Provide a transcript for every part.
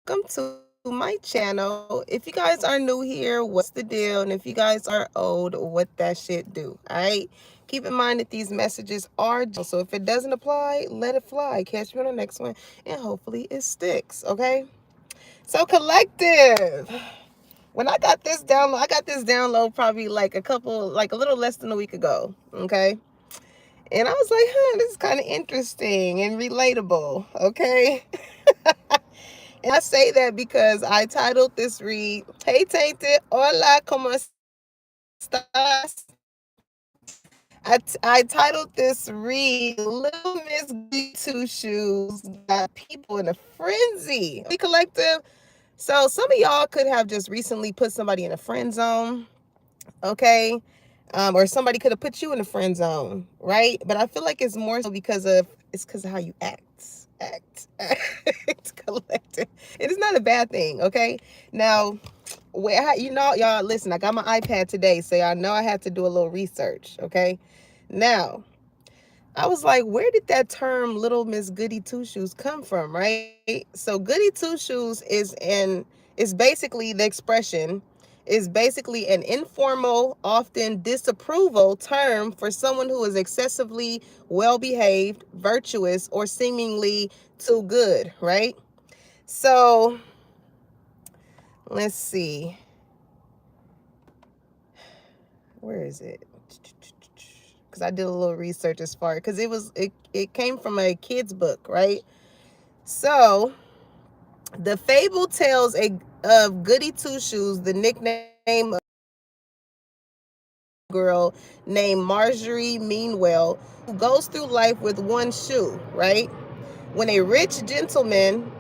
to my channel. If you guys are new here, what's the deal? And if you guys are old, what that shit do? All right. Keep in mind that these messages are so if it doesn't apply, let it fly. Catch me on the next one, and hopefully it sticks. Okay. So collective. When I got this download probably like like a little less than a week ago. Okay. And I was like, this is kind of interesting and relatable. Okay. And I say that because I titled this read, Hey Tainted, hola, ¿cómo estás? I titled this read, Little Miss Goody Two Shoes got people in a frenzy. Okay, collective. So some of y'all could have just recently put somebody in a friend zone, okay? Or somebody could have put you in the friend zone, right? But I feel like it's more so because of how you act, collective. It is not a bad thing, okay? Now, y'all listen. I got my iPad today, so y'all know I had to do a little research, okay? Now, I was like, where did that term Little Miss Goody Two Shoes come from, right? So Goody Two Shoes is basically the expression is basically an informal, often disapproval term for someone who is excessively well behaved, virtuous, or seemingly too good, right? So let's see. Where is it? Because I did a little research as far because it came from a kid's book, right? So the fable tells of Goody Two Shoes, the nickname of girl named Marjorie Meanwell, who goes through life with one shoe, right? When a rich gentleman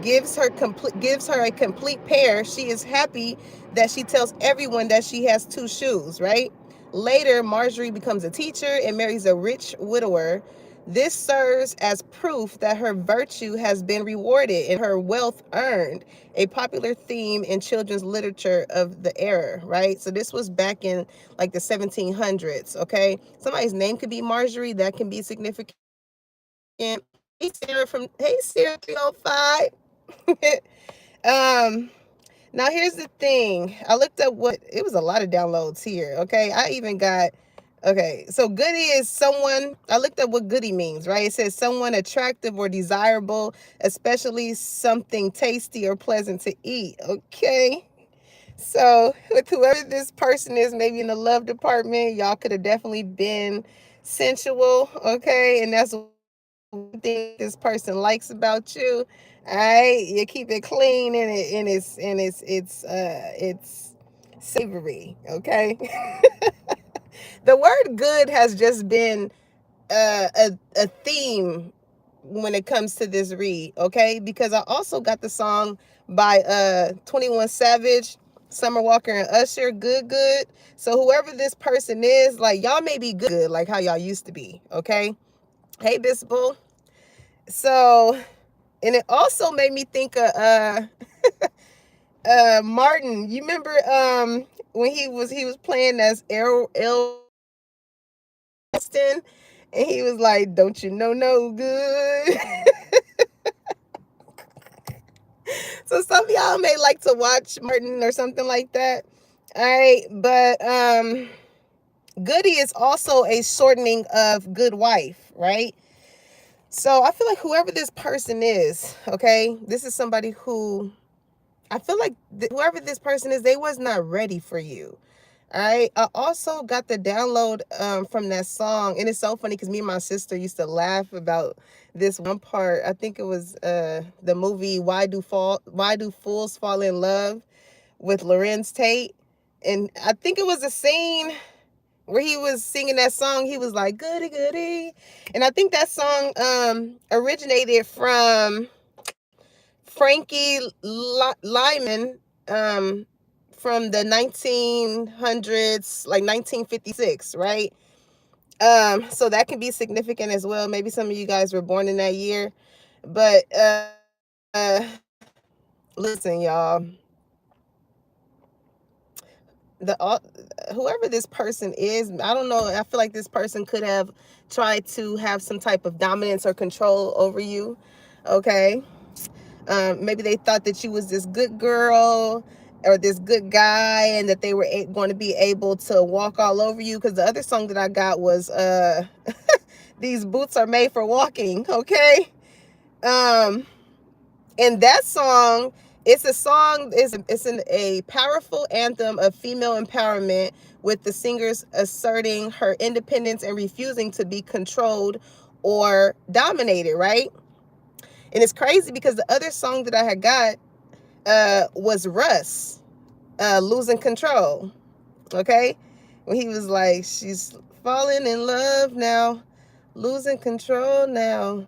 gives her a complete pair, she is happy that she tells everyone that she has two shoes, right? Later, Marjorie becomes a teacher and marries a rich widower. This serves as proof that her virtue has been rewarded and her wealth earned, a popular theme in children's literature of the era, right? So this was back in like the 1700s, okay? Somebody's name could be Marjorie, that can be significant. Hey Sarah 305. um Now here's the thing. I looked up what it was a lot of downloads here. Okay. I even got so goody is someone. I looked up what goody means, right? It says someone attractive or desirable, especially something tasty or pleasant to eat. Okay. So with whoever this person is, maybe in the love department, y'all could have definitely been sensual, okay? And that's one thing this person likes about you. All right, you keep it clean and it's savory, okay? The word good has just been a theme when it comes to this read, okay? Because I also got the song by 21 Savage, Summer Walker, and Usher, Good Good. So whoever this person is, like y'all may be good like how y'all used to be, okay? Hey Bisbal. So, and it also made me think of Martin. You remember when he was playing as Elston, and he was like, "Don't you know no good?" So some of y'all may like to watch Martin or something like that. All right, but Goody is also a shortening of good wife, right? So I feel like whoever this person is, okay, this is somebody who I feel like whoever this person is, they was not ready for you. All right. I also got the download from that song, and it's so funny because me and my sister used to laugh about this one part. I think it was the movie Why Do Fools Fall in Love with Lorenz Tate, and I think it was a scene where he was singing that song. He was like goody goody, and I think that song originated from Frankie Lyman from the 1900s, like 1956, right? So that can be significant as well. Maybe some of you guys were born in that year. But listen, y'all. Whoever this person is, I don't know. I feel like this person could have tried to have some type of dominance or control over you. Okay. Maybe they thought that you was this good girl or this good guy, and that they were going to be able to walk all over you. Because the other song that I got was these boots are made for walking. Okay. And that song, it's a song, a powerful anthem of female empowerment, with the singers asserting her independence and refusing to be controlled or dominated, right? And it's crazy because the other song that I had got was Russ, Losing Control. Okay? When he was like, she's falling in love now, losing control now.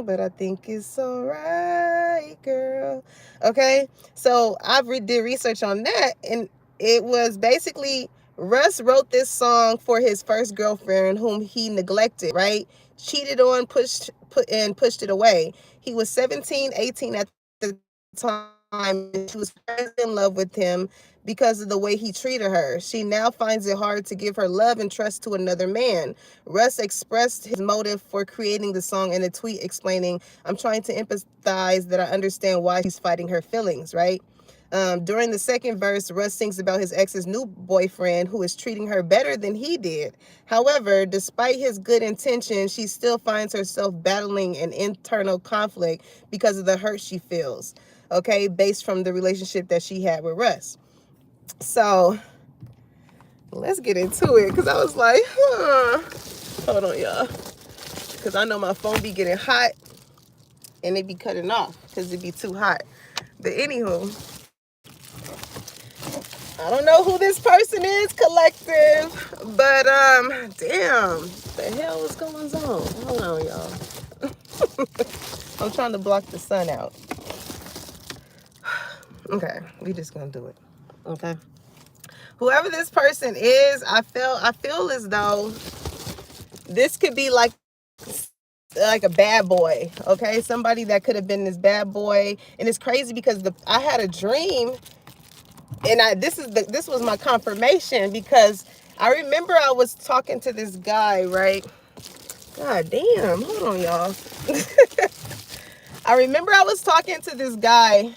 But I think it's all right, girl. Okay? So I did research on that, and it was basically Russ wrote this song for his first girlfriend whom he neglected, right? Cheated on, pushed it away. He was 17, 18 at the time, and she was in love with him because of the way he treated her. She now finds it hard to give her love and trust to another man. Russ expressed his motive for creating the song in a tweet explaining, "I'm trying to empathize that I understand why she's fighting her feelings," right? During the second verse, Russ sings about his ex's new boyfriend who is treating her better than he did. However, despite his good intentions, she still finds herself battling an internal conflict because of the hurt she feels, okay, based from the relationship that she had with Russ. So let's get into it, because I was like, hold on, y'all, because I know my phone be getting hot and it be cutting off because it be too hot. But anywho, I don't know who this person is, collective, but damn, the hell is going on? Hold on, y'all. I'm trying to block the sun out. Okay, we just gonna do it. Okay. Whoever this person is, I feel as though this could be like a bad boy, okay? Somebody that could have been this bad boy. And it's crazy because I had a dream, and this was my confirmation, because I remember I was talking to this guy, right? God damn, hold on, y'all. I remember I was talking to this guy,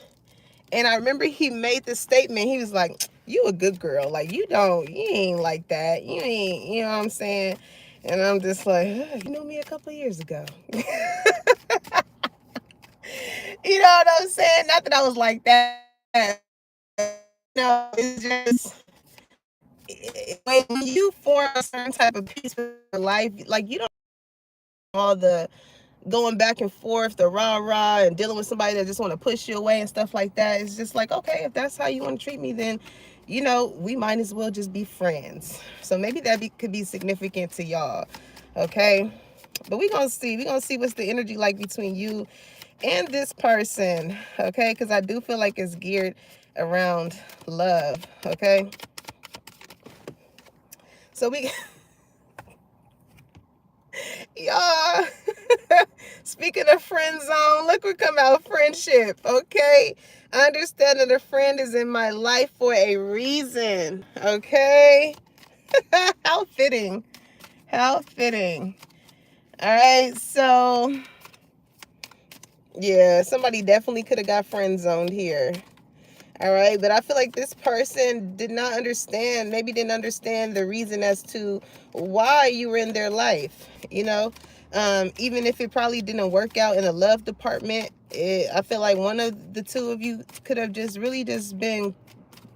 and I remember he made this statement. He was like, "You a good girl. Like, you ain't like that. You ain't, you know what I'm saying?" And I'm just like, you knew me a couple of years ago. You know what I'm saying? Not that I was like that. No, it's just, when you form a certain type of peace with your life, like, you don't all the going back and forth, the rah-rah, and dealing with somebody that just want to push you away and stuff like that. It's just like, okay, if that's how you want to treat me, then, you know, we might as well just be friends. So maybe that could be significant to y'all, okay? But we're going to see. We're going to see what's the energy like between you and this person, okay? Because I do feel like it's geared around love, okay? So we... Y'all, speaking of friend zone, look what come out, friendship, okay? I understand that a friend is in my life for a reason, okay? How fitting. How fitting. All right, so, yeah, somebody definitely could have got friend zoned here. All right, but I feel like this person didn't understand the reason as to why you were in their life, you know? Even if it probably didn't work out in the love department, I feel like one of the two of you could have just really just been,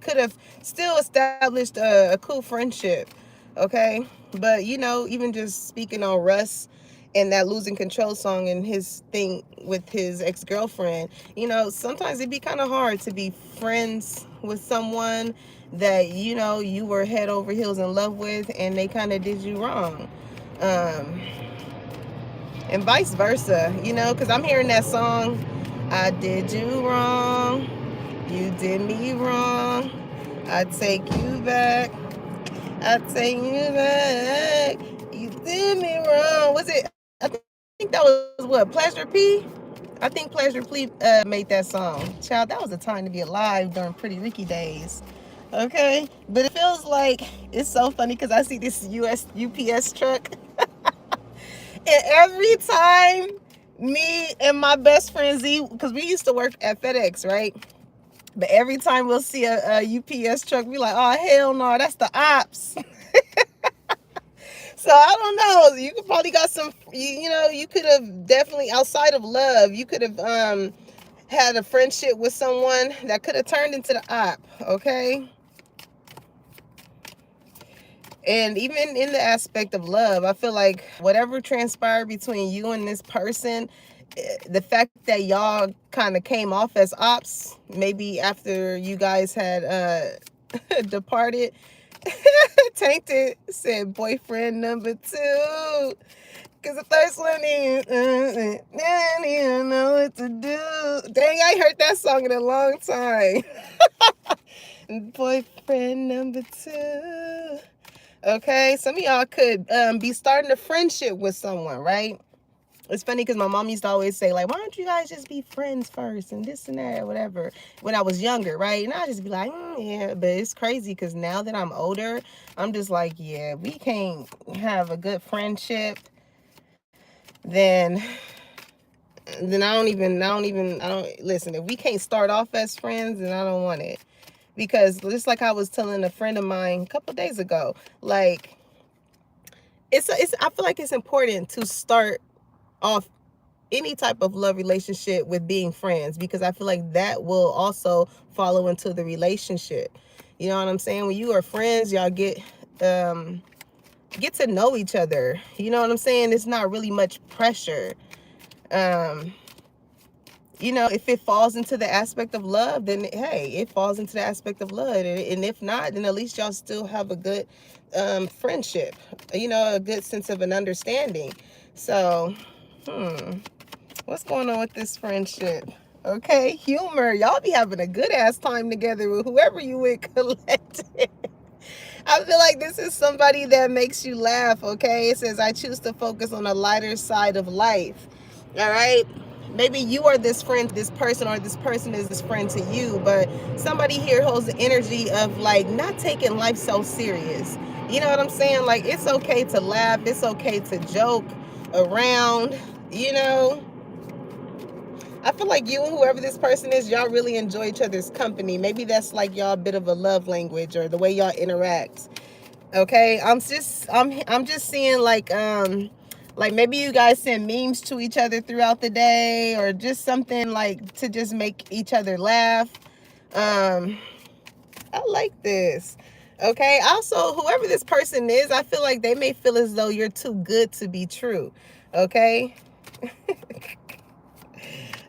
could have still established a cool friendship, okay? But, you know, even just speaking on Russ and that Losing Control song and his thing with his ex-girlfriend, you know, sometimes it'd be kind of hard to be friends with someone that, you know, you were head over heels in love with, and they kind of did you wrong. And vice versa, you know, because I'm hearing that song, I did you wrong, you did me wrong, I take you back, I take you back, you did me wrong. Was it, I think that was what, Pleasure P? I think Pleasure P made that song. Child, that was a time to be alive during Pretty Ricky days. Okay? But it feels like, it's so funny because I see this UPS truck, and every time Me and my best friend Z, because we used to work at FedEx, right? But every time we'll see a UPS truck, we like, oh hell no, that's the ops. So I don't know. You could probably got some. You know, you could have definitely outside of love, you could have had a friendship with someone that could have turned into the op. Okay. And even in the aspect of love, I feel like whatever transpired between you and this person, the fact that y'all kind of came off as ops, maybe after you guys had departed, tainted said boyfriend number two. Because the first one is, don't even know what to do. Dang, I ain't heard that song in a long time. Boyfriend number two. Okay, some of y'all could be starting a friendship with someone, right? It's funny because my mom used to always say, like, why don't you guys just be friends first and this and that, or whatever, when I was younger, right? And I'd just be like, yeah, but it's crazy because now that I'm older, I'm just like, yeah, we can't have a good friendship, then I don't listen. If we can't start off as friends, then I don't want it. Because just like I was telling a friend of mine a couple days ago, like I feel like it's important to start off any type of love relationship with being friends, because I feel like that will also follow into the relationship. You know what I'm saying? When you are friends, y'all get to know each other. You know what I'm saying? It's not really much pressure. You know, if it falls into the aspect of love, then hey, it falls into the aspect of love. And if not, then at least y'all still have a good friendship, you know, a good sense of an understanding. So, what's going on with this friendship? Okay, humor. Y'all be having a good ass time together with whoever you with collective. I feel like this is somebody that makes you laugh, okay? It says, I choose to focus on the lighter side of life. All right? Maybe you are this friend to this person, or this person is this friend to you, but somebody here holds the energy of like not taking life so serious. You know what I'm saying? Like, it's okay to laugh, it's okay to joke around, you know? I feel like you and whoever this person is, y'all really enjoy each other's company. Maybe that's like y'all a bit of a love language, or the way y'all interact. Okay, I'm just seeing like maybe you guys send memes to each other throughout the day, or just something like to just make each other laugh. I like this. Okay, also whoever this person is, I feel like they may feel as though you're too good to be true. Okay,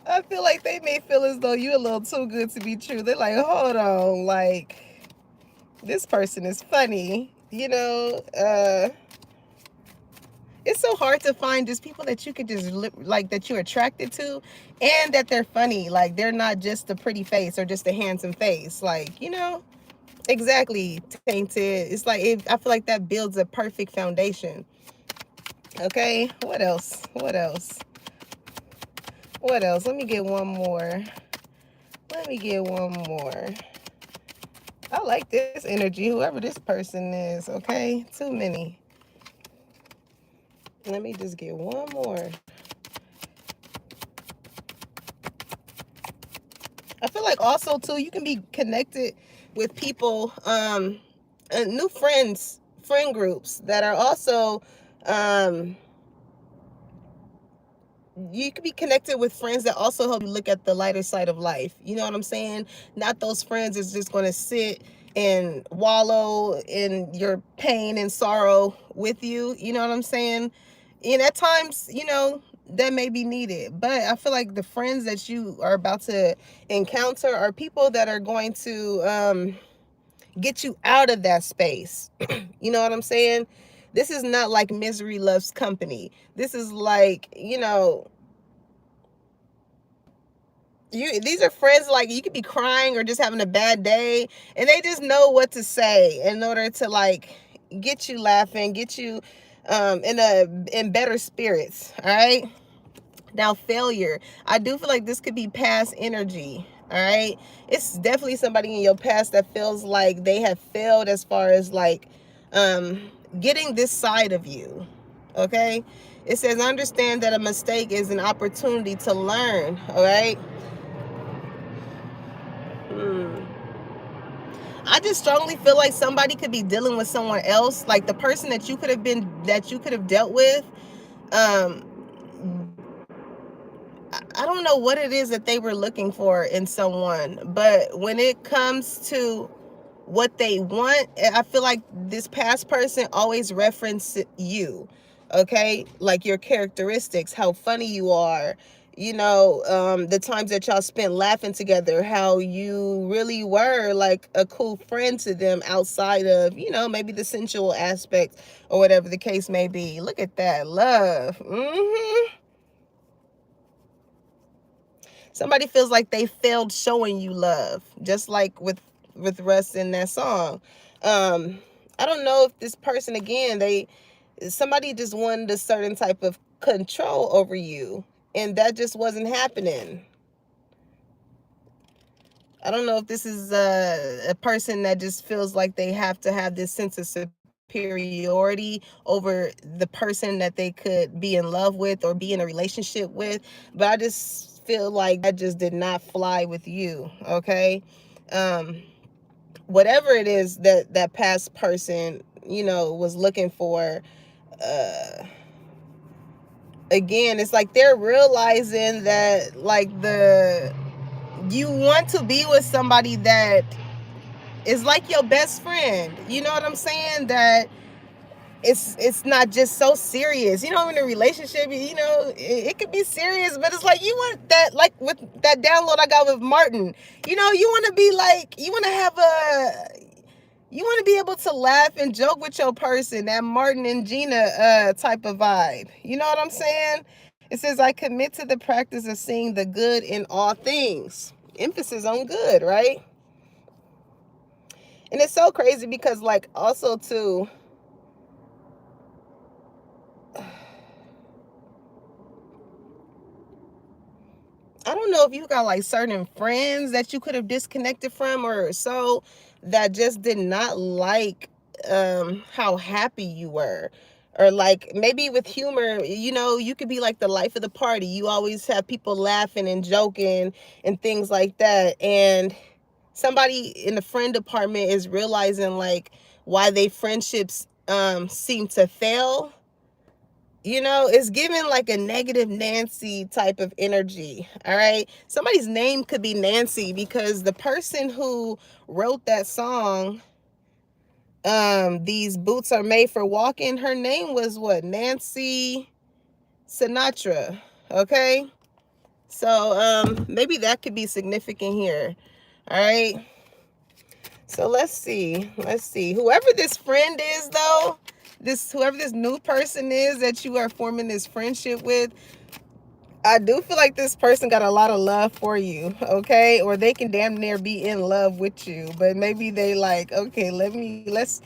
I feel like they may feel as though you're a little too good to be true. They're like, hold on, like, this person is funny, you know. It's so hard to find just people that you could just like, that you're attracted to, and that they're funny. Like, they're not just a pretty face or just a handsome face. Like, you know, exactly, tainted. It's like I feel like that builds a perfect foundation. Okay, what else? What else? What else? Let me get one more. Let me get one more. I like this energy, whoever this person is. Okay, too many. Let me just get one more. I feel like also too, you can be connected with people, new friend groups that are also, you could be connected with friends that also help you look at the lighter side of life. You know what I'm saying? Not those friends that's just going to sit and wallow in your pain and sorrow with you. You know what I'm saying? And at times, you know, that may be needed. But I feel like the friends that you are about to encounter are people that are going to get you out of that space. You know what I'm saying? This is not like misery loves company. This is like, you know, these are friends, like, you could be crying or just having a bad day, and they just know what to say in order to like get you laughing, get you in better spirits. All right. Now, failure, I do feel like this could be past energy. All right, it's definitely somebody in your past that feels like they have failed as far as like getting this side of you. Okay, It says, understand that a mistake is an opportunity to learn. All right. I just strongly feel like somebody could be dealing with someone else, like the person that you could have dealt with. Um, I don't know what it is that they were looking for in someone, but when it comes to what they want, I feel like this past person always referenced you, okay? Like your characteristics, how funny you are, the times that y'all spent laughing together, how you really were like a cool friend to them outside of, maybe the sensual aspect or whatever the case may be. Look at that love. Somebody feels like they failed showing you love, just like with Russ in that song. I don't know if this person, again, somebody just wanted a certain type of control over you, and that just wasn't happening. I don't know if this is a person that just feels like they have to have this sense of superiority over the person that they could be in love with or be in a relationship with. But I just feel like that just did not fly with you, okay? Whatever it is that past person, was looking for, again, it's like they're realizing that, like, you want to be with somebody that is like your best friend. You know what I'm saying? That it's not just so serious. In a relationship, it could be serious, but it's like you want that, like with that download I got with Martin. You want to be like, you want to be able to laugh and joke with your person, that Martin and Gina type of vibe. You know what I'm saying? It says, I commit to the practice of seeing the good in all things. Emphasis on good, right? And it's so crazy because, like, also too, I don't know if you got like certain friends that you could have disconnected from or so, that just did not like how happy you were. Or like maybe with humor, you could be like the life of the party. You always have people laughing and joking and things like that. And somebody in the friend department is realizing like why they friendships seem to fail. It's giving like a negative Nancy type of energy. All right. Somebody's name could be Nancy because the person who wrote that song, These Boots Are Made for Walking, her name was what? Nancy Sinatra. Okay. So maybe that could be significant here. All right. So let's see. Whoever this friend is, though, whoever this new person is that you are forming this friendship with, I do feel like this person got a lot of love for you, okay? Or they can damn near be in love with you, but maybe they like, okay, let's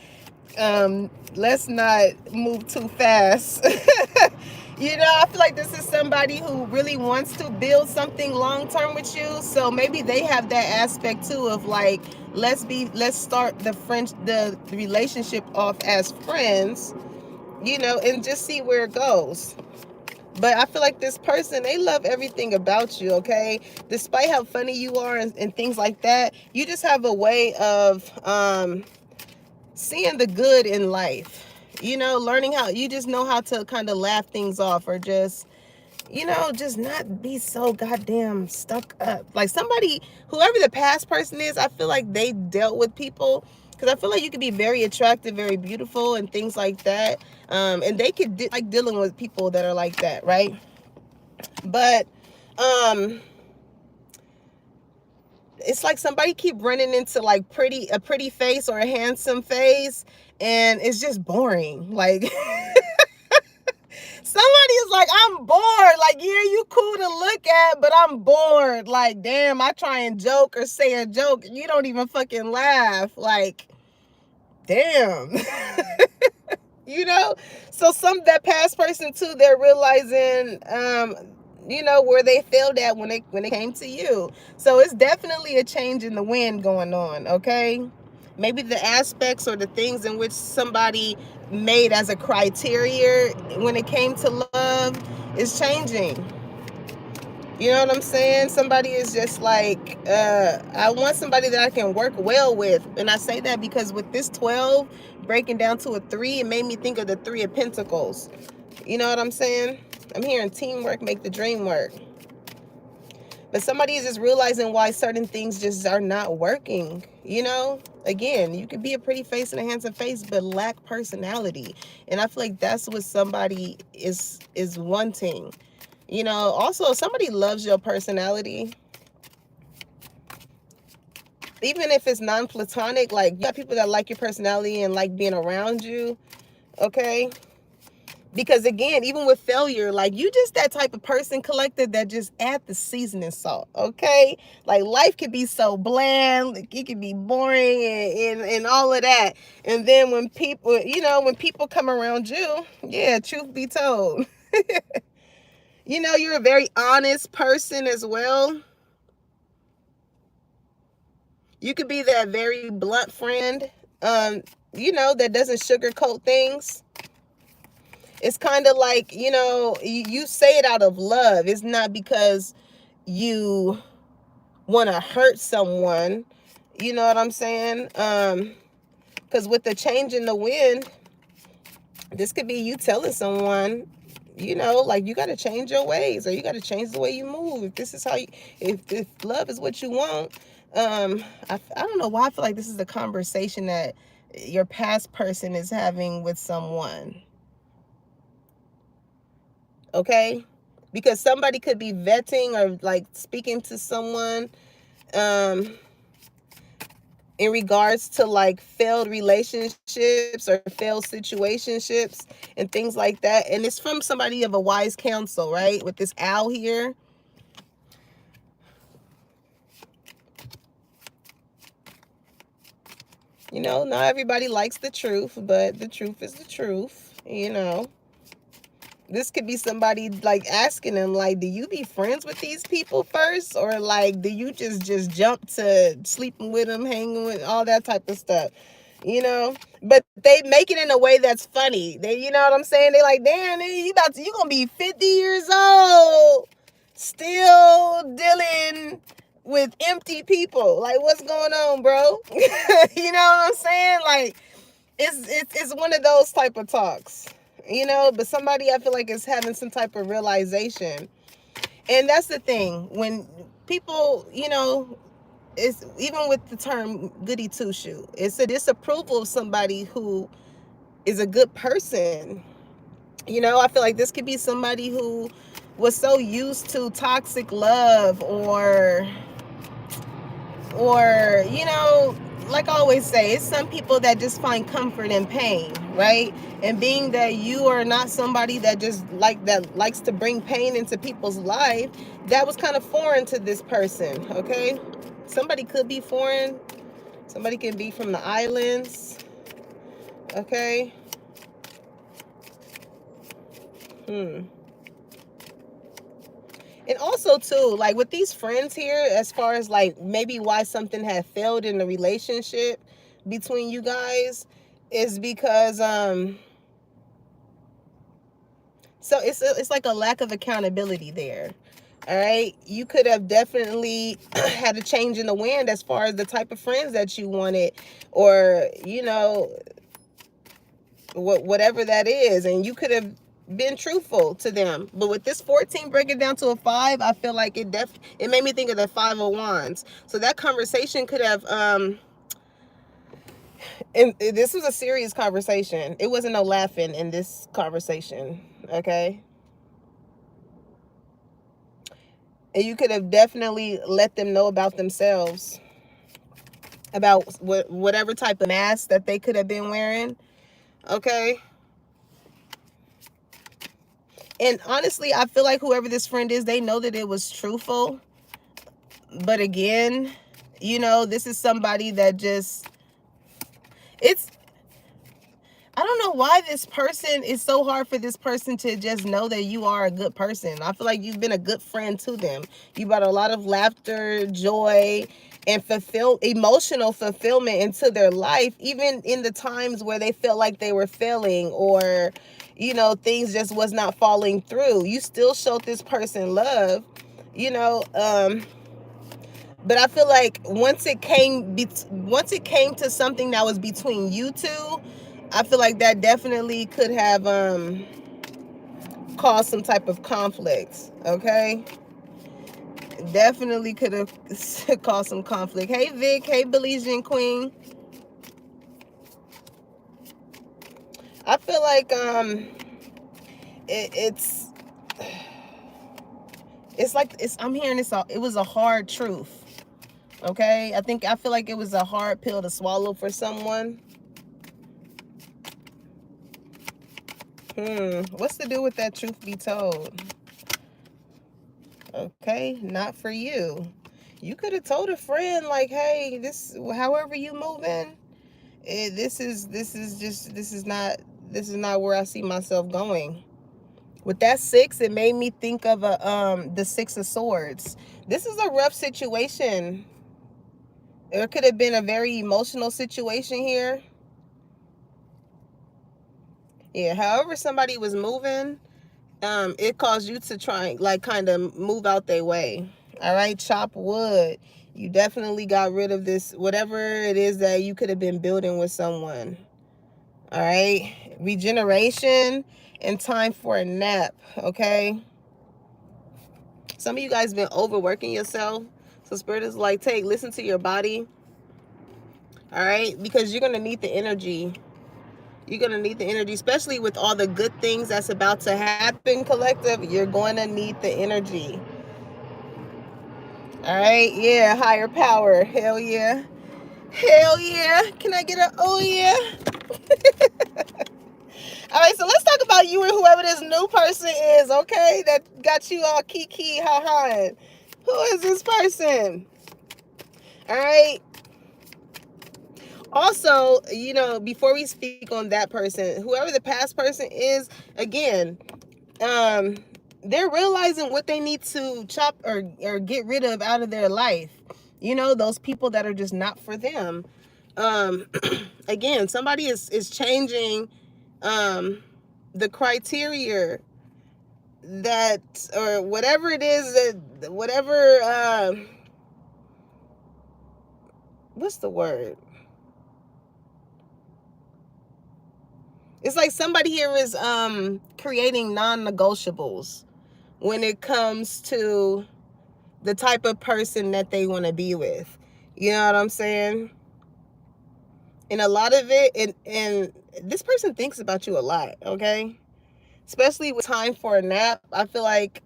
not move too fast. I feel like this is somebody who really wants to build something long term with you. So maybe they have that aspect too of like, let's start the relationship off as friends, and just see where it goes. But I feel like this person, they love everything about you, okay? Despite how funny you are and things like that, you just have a way of seeing the good in life. Learning how, you just know how to kind of laugh things off, or just, just not be so goddamn stuck up. Like somebody, whoever the past person is, I feel like they dealt with people, because I feel like you could be very attractive, very beautiful, and things like that. And they could like dealing with people that are like that, right? But it's like somebody keep running into like a pretty face or a handsome face, and it's just boring. Like somebody is like, I'm bored. Like, yeah, you cool to look at, but I'm bored. Like, damn, I try and joke or say a joke, you don't even fucking laugh. Like, damn. So that past person too, they're realizing where they failed at when it came to you. So it's definitely a change in the wind going on, okay? maybe the aspects or the things in which somebody made as a criteria when it came to love is changing. You know what I'm saying? Somebody is just like, I want somebody that I can work well with. And I say that because with this 12 breaking down to a 3, it made me think of the 3 of Pentacles. You know what I'm saying? I'm hearing teamwork make the dream work. But somebody is just realizing why certain things just are not working. You know, again, you could be a pretty face and a handsome face, but lack personality. And I feel like that's what somebody is wanting. You know, also, if somebody loves your personality, even if it's non-platonic, like you got people that like your personality and like being around you, okay? Because again, even with failure, like you just that type of person, collected, that just add the seasoning salt, okay? Like life can be so bland, like it can be boring and all of that. And then when people, you know, when people come around you, yeah, truth be told, you know, you're a very honest person as well. You could be that very blunt friend, you know, that doesn't sugarcoat things. It's kind of like, you know, you say it out of love. It's not because you want to hurt someone. You know what I'm saying? Because with the change in the wind, this could be you telling someone, you know, like you got to change your ways, or you got to change the way you move. If this is how you, if love is what you want, I don't know why I feel like this is the conversation that your past person is having with someone. Okay, because somebody could be vetting or like speaking to someone in regards to like failed relationships or failed situationships and things like that, and it's from somebody of a wise counsel, right? With this owl here, you know, not everybody likes the truth, but the truth is the truth, you know. This could be somebody like asking them, like, do you be friends with these people first, or like do you just jump to sleeping with them, hanging with, all that type of stuff, you know? But they make it in a way that's funny. They, you know what I'm saying? They like, damn, you gonna be 50 years old still dealing with empty people. Like, what's going on, bro? You know what I'm saying? Like, it's one of those type of talks, you know. But somebody, I feel like, is having some type of realization. And that's the thing, when people, you know, it's even with the term goody two shoe, it's a disapproval of somebody who is a good person. You know, I feel like this could be somebody who was so used to toxic love, or you know, like I always say, it's some people that just find comfort in pain, right? And being that you are not somebody that just likes to bring pain into people's life, that was kind of foreign to this person, okay? Somebody could be foreign, somebody can be from the islands, okay? And also too, like with these friends here, as far as like maybe why something had failed in the relationship between you guys, is because so it's like a lack of accountability there. All right, you could have definitely had a change in the wind as far as the type of friends that you wanted, or you know, whatever that is, and you could have been truthful to them. But with this 14 breaking down to a 5, I feel like it made me think of the 5 of wands. So that conversation could have and this was a serious conversation. It wasn't no laughing in this conversation, okay? And you could have definitely let them know about themselves, about whatever type of mask that they could have been wearing, okay? And honestly, I feel like whoever this friend is, they know that it was truthful. But again, you know, this is somebody that just, it's, I don't know why this person, it's so hard for this person to just know that you are a good person. I feel like you've been a good friend to them. You brought a lot of laughter, joy, and emotional fulfillment into their life, even in the times where they felt like they were failing, or things just was not falling through. You still showed this person love, you know but I feel like once it came to something that was between you two, I feel like that definitely could have caused some type of conflict. Okay, definitely could have caused some conflict. Hey Vic, hey Belizean Queen. I feel like it's like I'm hearing this all. It was a hard truth. Okay, I feel like it was a hard pill to swallow for someone. What's the deal with that truth be told? Okay, not for you. You could have told a friend like, hey, this, however you moving, this is not where I see myself going. With that 6, it made me think of the 6 of Swords. This is a rough situation. It could have been a very emotional situation here. Yeah, however somebody was moving, it caused you to try, like, kind of move out their way. All right, chop wood. You definitely got rid of this, whatever it is that you could have been building with someone. All right, regeneration and time for a nap. Okay, some of you guys been overworking yourself, so Spirit is like, listen to your body. All right, because you're gonna need the energy. You're going to need the energy, especially with all the good things that's about to happen, collective. You're going to need the energy. All right. Yeah. Higher power. Hell yeah. Hell yeah. Can I get a oh yeah? All right. So let's talk about you and whoever this new person is. Okay. That got you all kiki ha ha. Who is this person? All right. Also, before we speak on that person, whoever the past person is, again, they're realizing what they need to chop or get rid of out of their life. Those people that are just not for them. Again, somebody is changing the criteria that, or whatever it is, that whatever what's the word? It's like somebody here is creating non-negotiables when it comes to the type of person that they want to be with. You know what I'm saying? And a lot of it, and this person thinks about you a lot, okay? Especially with time for a nap. I feel like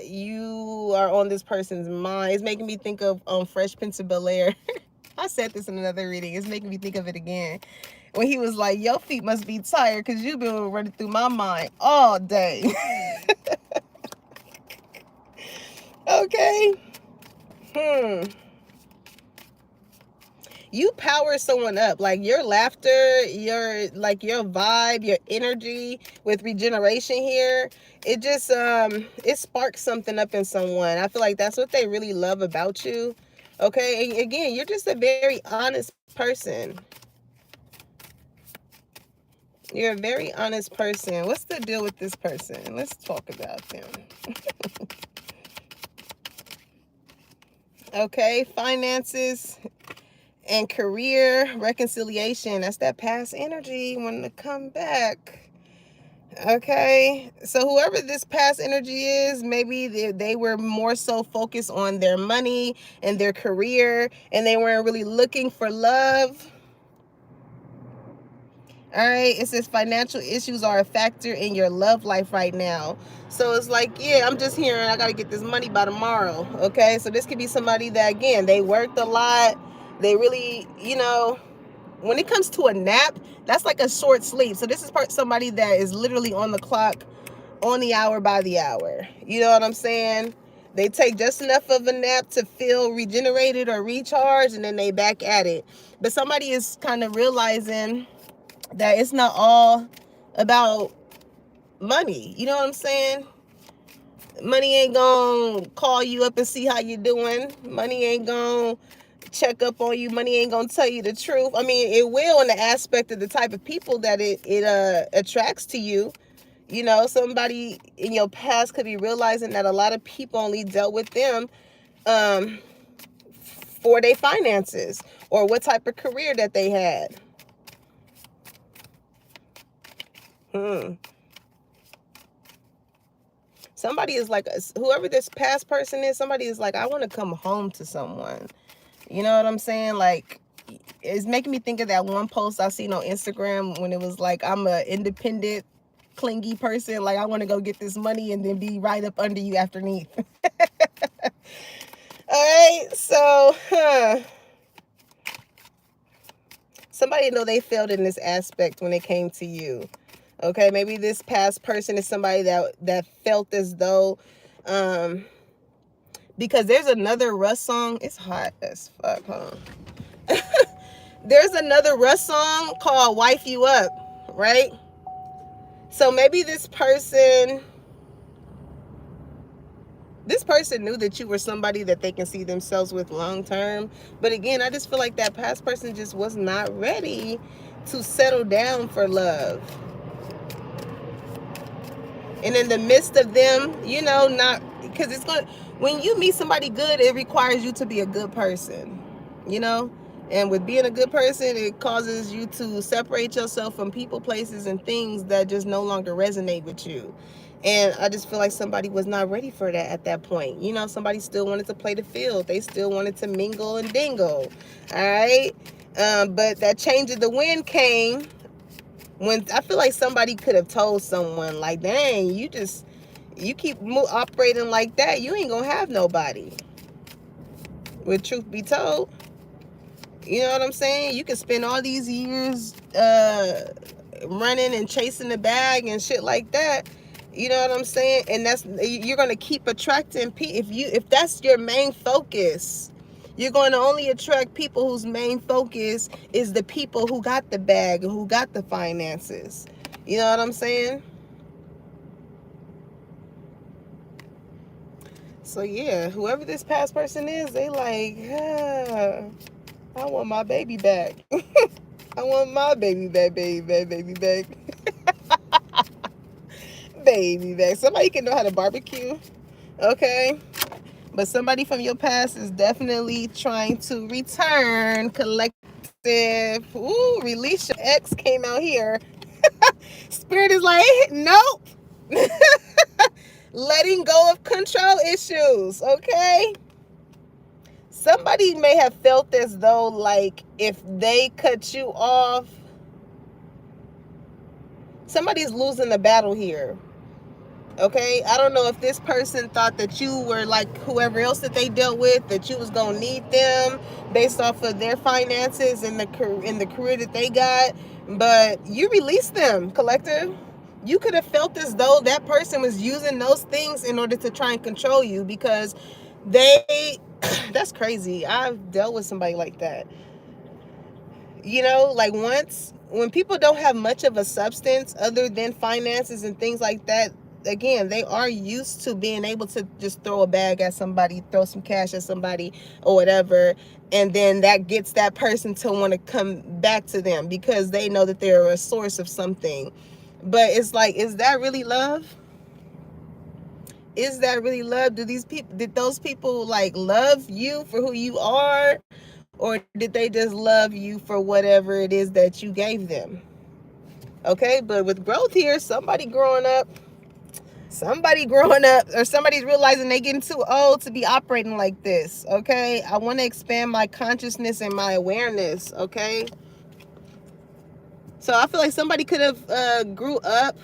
you are on this person's mind. It's making me think of Fresh Prince of Bel-Air. I said this in another reading. It's making me think of it again. When he was like, your feet must be tired because you've been running through my mind all day. Okay. You power someone up, like your laughter, your vibe, your energy with regeneration here. It just it sparks something up in someone. I feel like that's what they really love about you. Okay, and again, you're just a very honest person. You're a very honest person. What's the deal with this person? Let's talk about them. Okay, finances and career reconciliation. That's that past energy wanting to come back. Okay, so whoever this past energy is, maybe they were more so focused on their money and their career, and they weren't really looking for love. All right, it says financial issues are a factor in your love life right now. So it's like, yeah, I'm just hearing I got to get this money by tomorrow. Okay, so this could be somebody that, again, they worked a lot. They really, when it comes to a nap, that's like a short sleep. So this is somebody that is literally on the clock, on the hour by the hour. You know what I'm saying? They take just enough of a nap to feel regenerated or recharged, and then they back at it. But somebody is kind of realizing that it's not all about money. You know what I'm saying? Money ain't gonna call you up and see how you doing. Money ain't gonna, check up on you. Money ain't gonna tell you the truth. I mean, it will in the aspect of the type of people that it attracts to you. You know, somebody in your past could be realizing that a lot of people only dealt with them um, for their finances or what type of career that they had. Somebody is like, whoever this past person is, somebody is like, I want to come home to someone. You know what I'm saying? Like, it's making me think of that one post I seen on Instagram when it was like, I'm a independent, clingy person. Like, I want to go get this money and then be right up under you underneath. All right, so, somebody know they failed in this aspect when it came to you. Okay, maybe this past person is somebody that felt as though, because there's another Russ song. It's hot as fuck, huh? There's another Russ song called "Wife You Up," right? So maybe this person knew that you were somebody that they can see themselves with long term. But again, I just feel like that past person just was not ready to settle down for love. And in the midst of them, you know, not, because it's going to, when you meet somebody good, it requires you to be a good person, you know? And with being a good person, it causes you to separate yourself from people, places, and things that just no longer resonate with you. And I just feel like somebody was not ready for that at that point. You know, somebody still wanted to play the field. They still wanted to mingle and dingle. All right. But that change of the wind came when I feel like somebody could have told someone, like, dang, you keep operating like that, you ain't gonna have nobody. With truth be told, you know what I'm saying? You can spend all these years running and chasing the bag and shit like that. You know what I'm saying? And you're gonna keep attracting people if that's your main focus. You're going to only attract people whose main focus is the people who got the bag and who got the finances. You know what I'm saying? So yeah, whoever this past person is, they like, I want my baby back. I want my baby back, baby back, baby back. Baby back. Somebody can know how to barbecue, okay? But somebody from your past is definitely trying to return. Collective. Ooh, release your ex came out here. Spirit is like, nope. Letting go of control issues, okay? Somebody may have felt as though, like, if they cut you off, somebody's losing the battle here. Okay, I don't know if this person thought that you were like whoever else that they dealt with, that you was gonna need them based off of their finances and the career that they got, but you released them, collective. You could have felt as though that person was using those things in order to try and control you because they that's crazy. I've dealt with somebody like that. You know, like when people don't have much of a substance other than finances and things like that, again, they are used to being able to just throw a bag at somebody, throw some cash at somebody or whatever, and then that gets that person to want to come back to them because they know that they're a source of something. But it's like, is that really love? Is that really love? Did those people like love you for who you are, or did they just love you for whatever it is that you gave them? Okay, but with growth here, somebody growing up, or somebody's realizing they getting too old to be operating like this. Okay, I want to expand my consciousness and my awareness. Okay, so I feel like somebody could have grew up.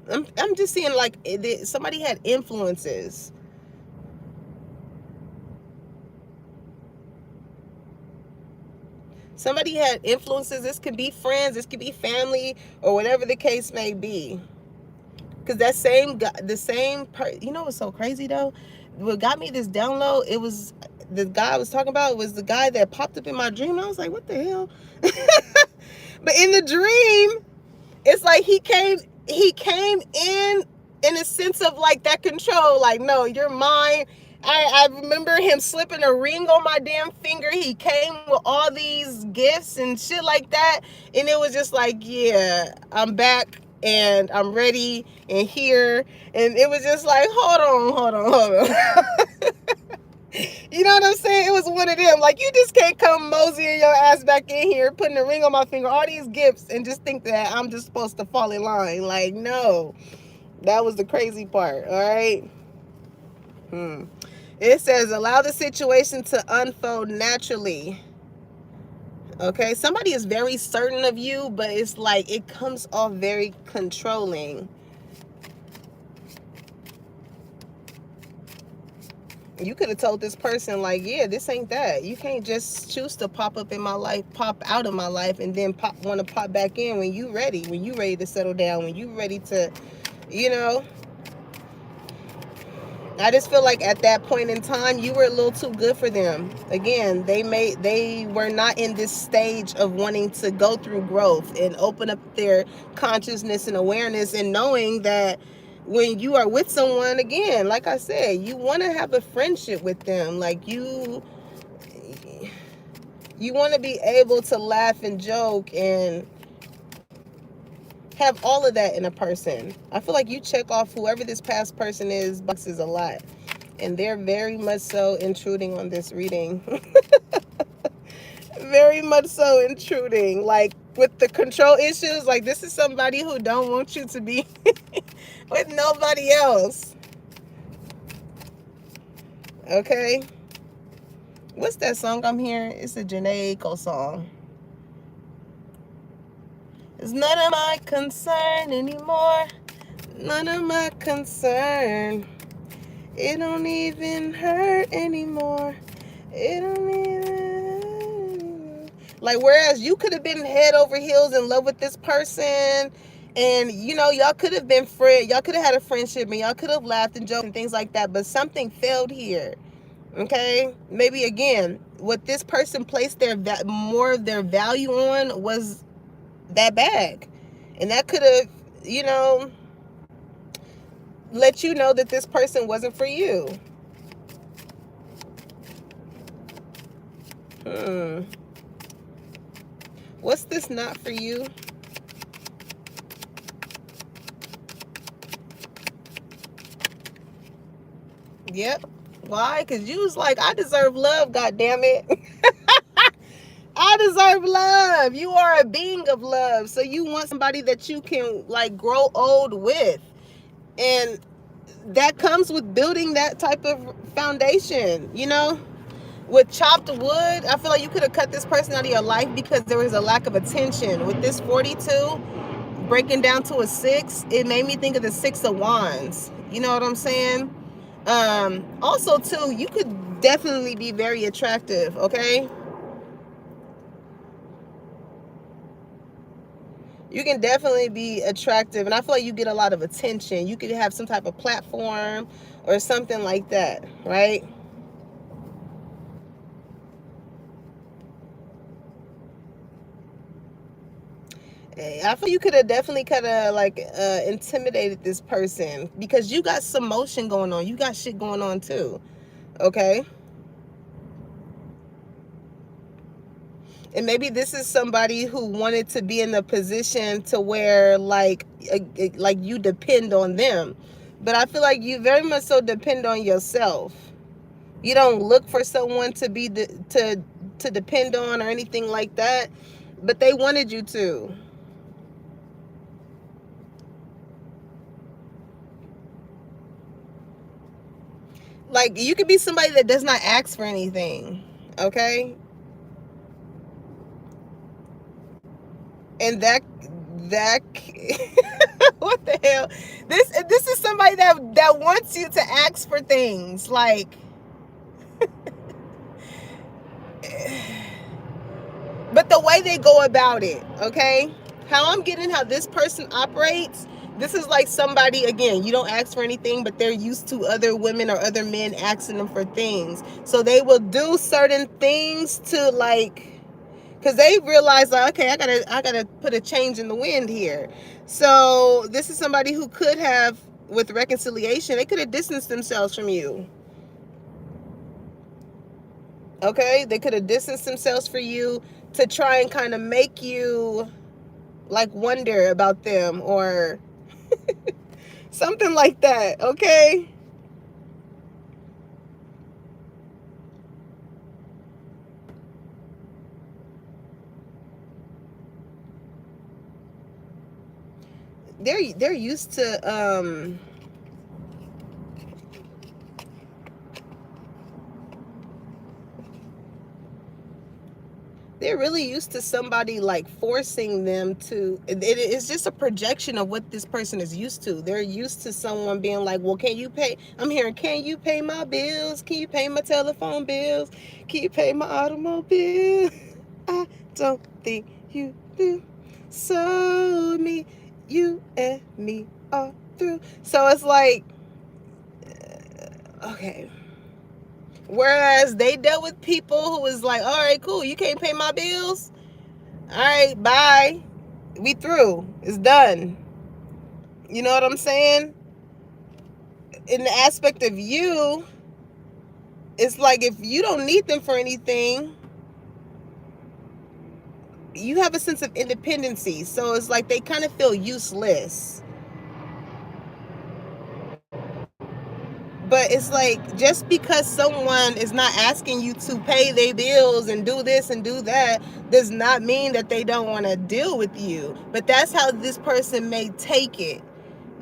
I'm just seeing like somebody had influences. Somebody had influences. This could be friends, this could be family, or whatever the case may be. Because that same guy, you know what's so crazy though? What got me this download, it was the guy I was talking about was the guy that popped up in my dream. I was like, what the hell? But in the dream, it's like he came in in a sense of like that control, like, no, you're mine. I remember him slipping a ring on my damn finger. He came with all these gifts and shit like that. And it was just like, yeah, I'm back and I'm ready and here. And it was just like, hold on. You know what I'm saying? It was one of them. Like, you just can't come moseying your ass back in here, putting a ring on my finger, all these gifts, and just think that I'm just supposed to fall in line. Like, no. That was the crazy part, all right? It says, allow the situation to unfold naturally. Okay? Somebody is very certain of you, but it's like it comes off very controlling. You could have told this person, like, yeah, this ain't that. You can't just choose to pop up in my life, pop out of my life, and then want to pop back in when you ready to settle down, when you ready to, you know. I just feel like at that point in time, you were a little too good for them. Again, they were not in this stage of wanting to go through growth and open up their consciousness and awareness, and knowing that when you are with someone, again, like I said, you want to have a friendship with them. Like, you want to be able to laugh and joke and have all of that in a person. I feel like you check off whoever this past person is boxes a lot. And they're very much so intruding on this reading. Very much so intruding. Like, with the control issues, like, this is somebody who don't want you to be with nobody else. Okay? What's that song I'm hearing? It's a Janae Aiko song. It's none of my concern anymore. None of my concern. It don't even hurt anymore. It don't even... Like, whereas you could have been head over heels in love with this person, and, you know, y'all could have been friends. Y'all could have had a friendship, and y'all could have laughed and joked and things like that, but something failed here. Okay? Maybe, again, what this person placed more of their value on was that bag. And that could have, you know, let you know that this person wasn't for you. What's this not for you? Yep. Why? Because you was like, I deserve love, goddammit. I deserve love. You are a being of love. So you want somebody that you can, like, grow old with. And that comes with building that type of foundation, you know? With chopped wood, I feel like you could have cut this person out of your life because there was a lack of attention. With this 42 breaking down to a 6, it made me think of the 6 of Wands. You know what I'm saying? Also, too, you could definitely be very attractive, okay? You can definitely be attractive, and I feel like you get a lot of attention. You could have some type of platform or something like that, right? I feel you could have definitely kind of like intimidated this person because you got some motion going on. You got shit going on too, okay? And maybe this is somebody who wanted to be in a position to where like you depend on them. But I feel like you very much so depend on yourself. You don't look for someone to be to depend on or anything like that, but they wanted you to. Like, you could be somebody that does not ask for anything, okay? And that what the hell? This is somebody that wants you to ask for things, like, but the way they go about it, okay? How I'm getting how this person operates, this is like somebody, again, you don't ask for anything, but they're used to other women or other men asking them for things. So they will do certain things to, like, because they realize, like, okay, I gotta put a change in the wind here. So this is somebody who could have with reconciliation. They could have distanced themselves from you. Okay, they could have distanced themselves for you to try and kind of make you like wonder about them or something like that. Okay, they're used to they're really used to somebody like forcing them to it's just a projection of what this person is used to. They're used to someone being like, well, can you pay, I'm hearing, can you pay my bills, can you pay my telephone bills, can you pay my automobile? I don't think you do. So me, you and me all through. So it's like, okay. Whereas they dealt with people who was like, all right, cool, you can't pay my bills, all right, bye, we through, it's done. You know what I'm saying? In the aspect of you, it's like if you don't need them for anything, you have a sense of independency. So it's like they kind of feel useless. But it's like just because someone is not asking you to pay their bills and do this and do that does not mean that they don't want to deal with you. But that's how this person may take it.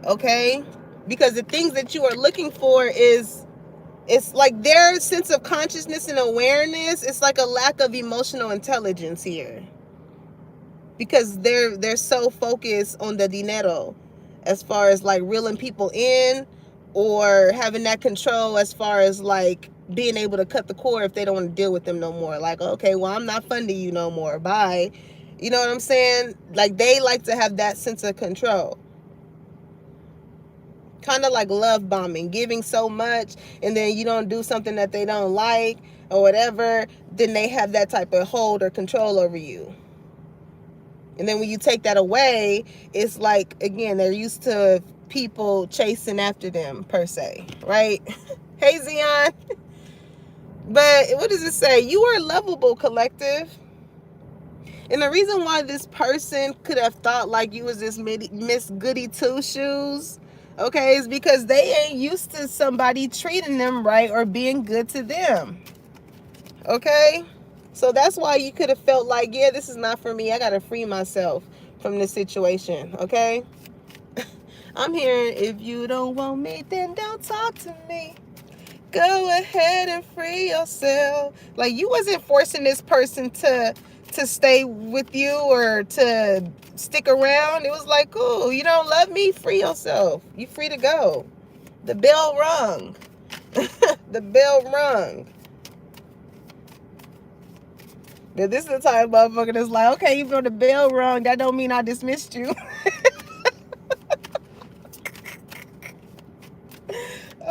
Okay? Because the things that you are looking for is, it's like their sense of consciousness and awareness. It's like a lack of emotional intelligence here, because they're so focused on the dinero, as far as like reeling people in, or having that control as far as like being able to cut the cord if they don't want to deal with them no more. Like, okay, well, I'm not funding you no more, bye. You know what I'm saying? Like, they like to have that sense of control, kind of like love bombing, giving so much, and then you don't do something that they don't like or whatever, then they have that type of hold or control over you. And then when you take that away, it's like, again, they're used to people chasing after them, per se, right? Hey, Zion. But what does it say? You are lovable, collective. And the reason why this person could have thought like you was this Miss Goody Two Shoes, okay, is because they ain't used to somebody treating them right or being good to them. Okay? So that's why you could have felt like, yeah, this is not for me. I got to free myself from this situation. Okay? I'm hearing, if you don't want me, then don't talk to me. Go ahead and free yourself. Like, you wasn't forcing this person to stay with you or to stick around. It was like, cool, you don't love me, free yourself. You free to go. The bell rung. The bell rung. Now, this is the time motherfucker that's like, okay, even though the bell rung, that don't mean I dismissed you.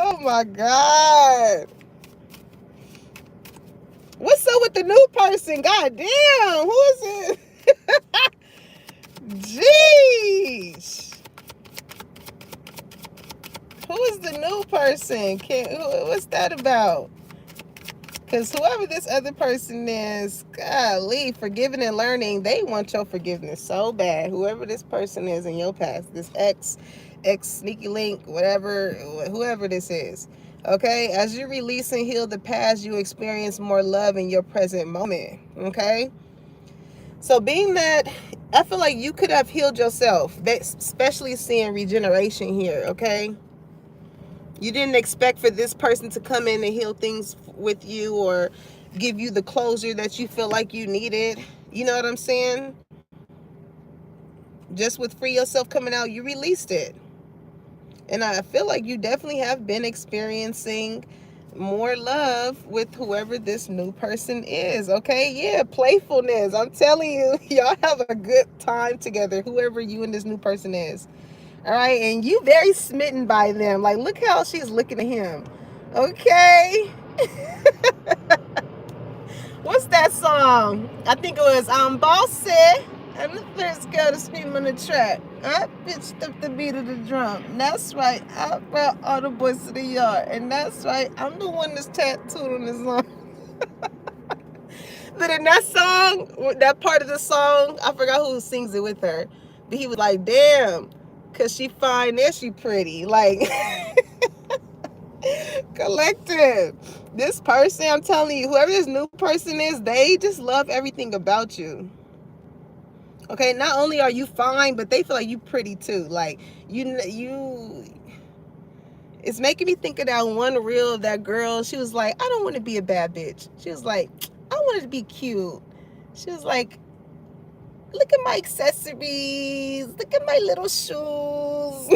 Oh my God. What's up with the new person? God damn, who is it? Jeez. Who is the new person? What's that about? Because whoever this other person is, golly, forgiving and learning, they want your forgiveness so bad. Whoever this person is in your past, this ex sneaky link, whatever, whoever this is. Okay, as you release and heal the past, you experience more love in your present moment. Okay, so being that, I feel like you could have healed yourself, especially seeing regeneration here. Okay, you didn't expect for this person to come in and heal things with you or give you the closure that you feel like you needed. You know what I'm saying? Just with Free Yourself coming out, you released it. And I feel like you definitely have been experiencing more love with whoever this new person is. Okay, yeah, playfulness. I'm telling you, y'all have a good time together, whoever you and this new person is. All right, and you very smitten by them. Like, look how she's looking at him. Okay. What's that song? I think it was Bossy. And the first girl to scream on the track. I pitched up the beat of the drum. That's right. I brought all the boys to the yard. And that's right. I'm the one that's tattooed on this song. But in that song, that part of the song, I forgot who sings it with her. But he was like, damn, because she fine and she pretty. Like, collective. This person, I'm telling you, whoever this new person is, they just love everything about you. Okay, not only are you fine, but they feel like you pretty too. Like, you it's making me think of that one reel of that girl. She was like, I don't want to be a bad bitch. She was like, I wanted to be cute. She was like, look at my accessories. Look at my little shoes.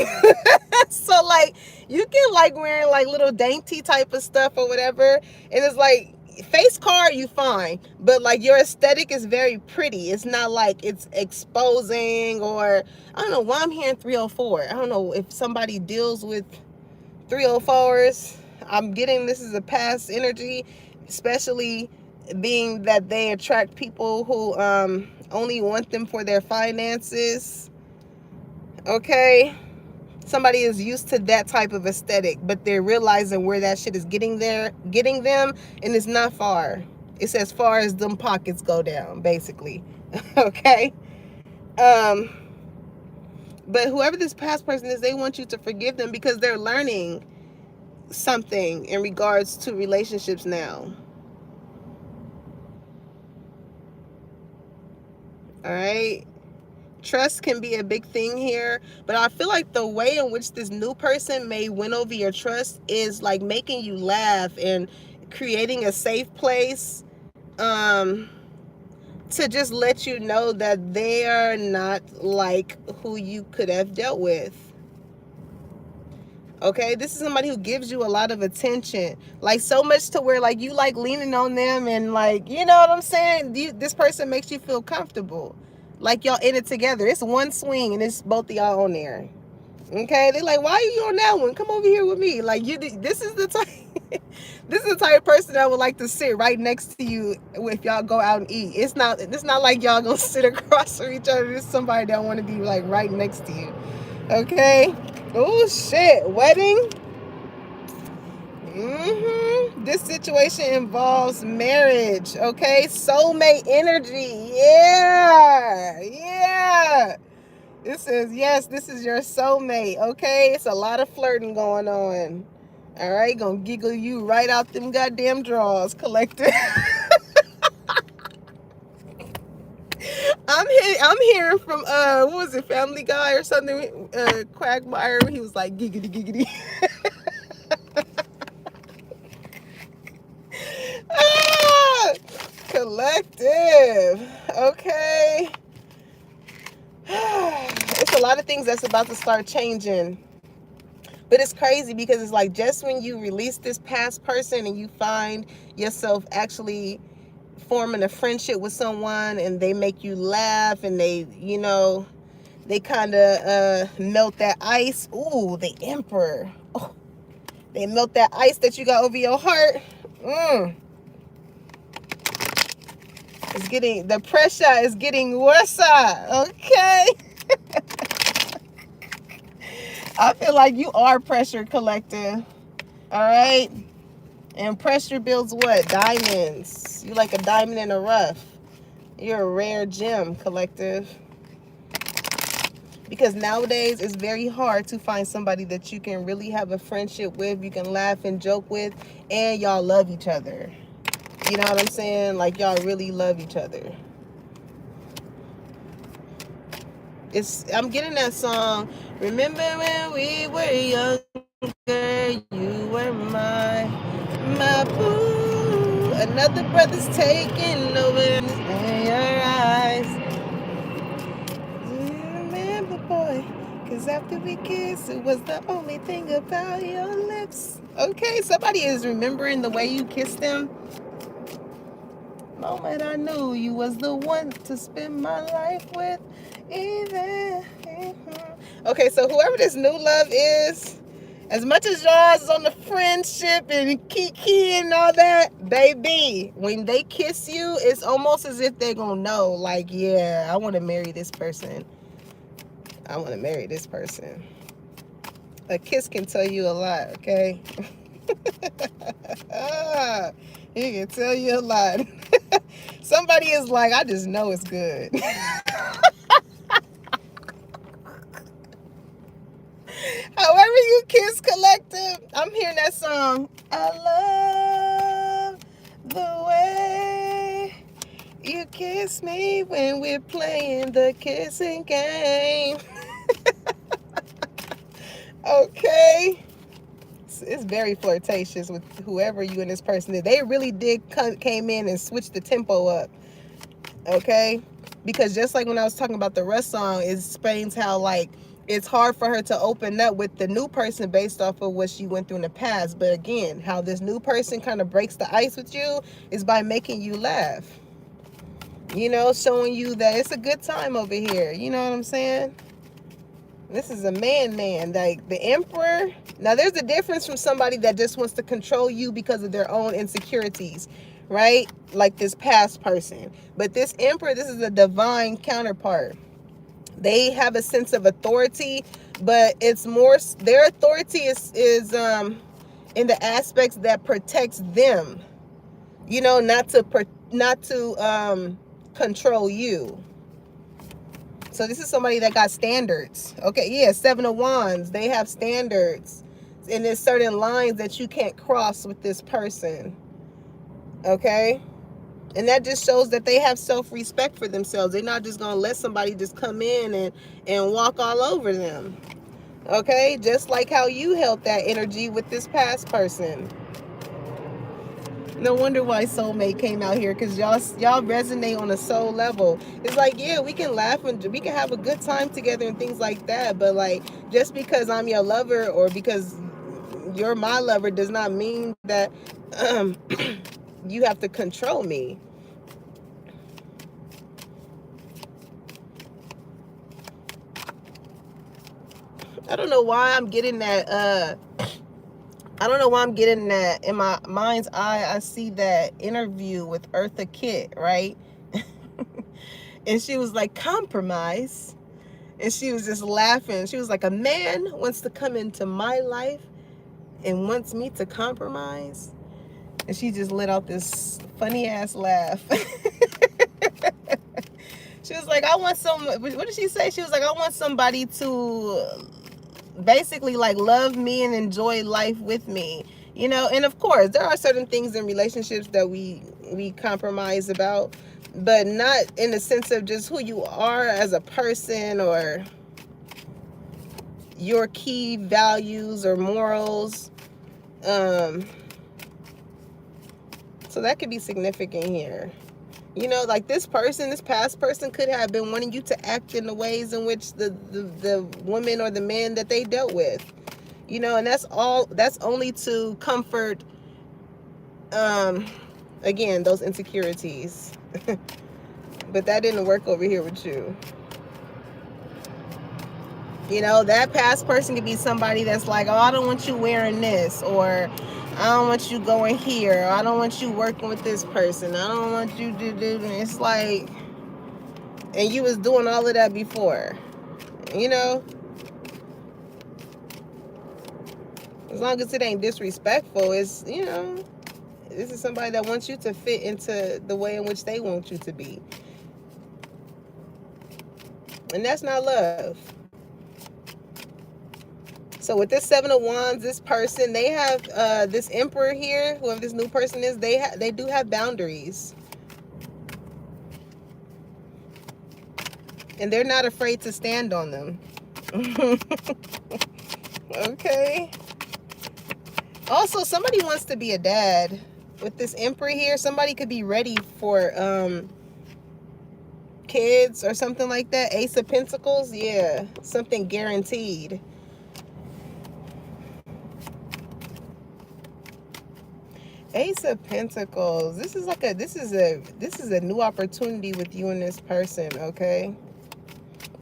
So like, you can like wearing like little dainty type of stuff or whatever. And it's like, face card, you fine. But like your aesthetic is very pretty. It's not like it's exposing or, I don't know why I'm hearing 304. I don't know if somebody deals with 304s. I'm getting this is a past energy, especially being that they attract people who only want them for their finances. Okay, somebody is used to that type of aesthetic, but they're realizing where that shit is getting them, and it's not far. It's as far as them pockets go down, basically. Okay. But whoever this past person is, they want you to forgive them because they're learning something in regards to relationships now. All right. Trust can be a big thing here, but I feel like the way in which this new person may win over your trust is like making you laugh and creating a safe place to just let you know that they are not like who you could have dealt with. Okay, this is somebody who gives you a lot of attention, like so much to where like you like leaning on them, and like, you know what I'm saying, this person makes you feel comfortable, like y'all in it together. It's one swing and it's both of y'all on there. Okay, they're like, why are you on that one? Come over here with me. Like, you, this is the type this is the type of person that would like to sit right next to you if y'all go out and eat. It's not like y'all gonna sit across from each other. It's somebody that want to be like right next to you. Okay. Oh shit, wedding. This situation involves marriage. Okay, soulmate energy. Yeah. It says, yes, this is your soulmate. Okay, it's a lot of flirting going on. All right, gonna giggle you right out them goddamn drawers, collector. I'm hearing from what was it, Family Guy or something, Quagmire. He was like giggity giggity. Ah, collective. Okay. It's a lot of things that's about to start changing. But it's crazy because it's like just when you release this past person and you find yourself actually forming a friendship with someone and they make you laugh and they, you know, they kind of melt that ice. Ooh, the Emperor. Oh, they melt that ice that you got over your heart. It's getting, the pressure is getting worse. Okay. I feel like you are pressure, collective. All right. And pressure builds what? Diamonds. You like a diamond in the rough. You're a rare gem, collective. Because nowadays it's very hard to find somebody that you can really have a friendship with, you can laugh and joke with, and y'all love each other. You know what I'm saying? Like y'all really love each other. I'm getting that song. Remember when we were younger, you were my boo. Another brother's taking over in your eyes. Do you remember, boy? Cause after we kissed, it was the only thing about your lips. Okay, somebody is remembering the way you kissed them. Moment I knew you was the one to spend my life with. Even. Okay, so whoever this new love is, as much as y'all is on the friendship and kiki and all that, baby, when they kiss you, it's almost as if they're gonna know, like, yeah, I want to marry this person. I want to marry this person. A kiss can tell you a lot, okay? He can tell you a lot. Somebody is like, I just know it's good. However you kiss, collective. I'm hearing that song. I love the way you kiss me when we're playing the kissing game. Okay. It's very flirtatious with whoever you and this person is. They really did came in and switched the tempo up. Okay? Because just like when I was talking about the Russ song, it explains how, like, it's hard for her to open up with the new person based off of what she went through in the past. But again, how this new person kind of breaks the ice with you is by making you laugh. You know, showing you that it's a good time over here. You know what I'm saying? This is a man, like the emperor. Now, there's a difference from somebody that just wants to control you because of their own insecurities, right? Like this past person. But this emperor, this is a divine counterpart. They have a sense of authority, but it's more, their authority is in the aspects that protects them. You know, not to control you. So this is somebody that got standards. Okay, yeah, Seven of Wands. They have standards. And there's certain lines that you can't cross with this person. Okay? And that just shows that they have self-respect for themselves. They're not just going to let somebody just come in and walk all over them. Okay? Just like how you held that energy with this past person. No wonder why soulmate came out here, because y'all resonate on a soul level. It's like, yeah, we can laugh and we can have a good time together and things like that, but like, just because I'm your lover or because you're my lover does not mean that you have to control me. I don't know why I'm getting that I don't know why I'm getting that. In my mind's eye, I see that interview with Eartha Kitt, right? And she was like, compromise. And she was just laughing. She was like, a man wants to come into my life and wants me to compromise. And she just let out this funny ass laugh. She was like, I want what did she say? She was like, I want somebody to basically like love me and enjoy life with me, you know. And of course there are certain things in relationships that we compromise about, but not in the sense of just who you are as a person or your key values or morals. So that could be significant here. You know, like this past person could have been wanting you to act in the ways in which the woman or the man that they dealt with. You know, and that's only to comfort, again, those insecurities. But that didn't work over here with you. You know, that past person could be somebody that's like, oh, I don't want you wearing this, or I don't want you going here, or I don't want you working with this person, I don't want you to do. It's like, and you was doing all of that before, you know. As long as it ain't disrespectful, it's, you know, this is somebody that wants you to fit into the way in which they want you to be. And that's not love. So with this Seven of Wands, this person, they have this Emperor here, whoever this new person is, they do have boundaries. And they're not afraid to stand on them. Okay. Also, somebody wants to be a dad. With this Emperor here, somebody could be ready for kids or something like that. Ace of Pentacles, yeah, something guaranteed. Ace of Pentacles. This is a new opportunity with you and this person, okay?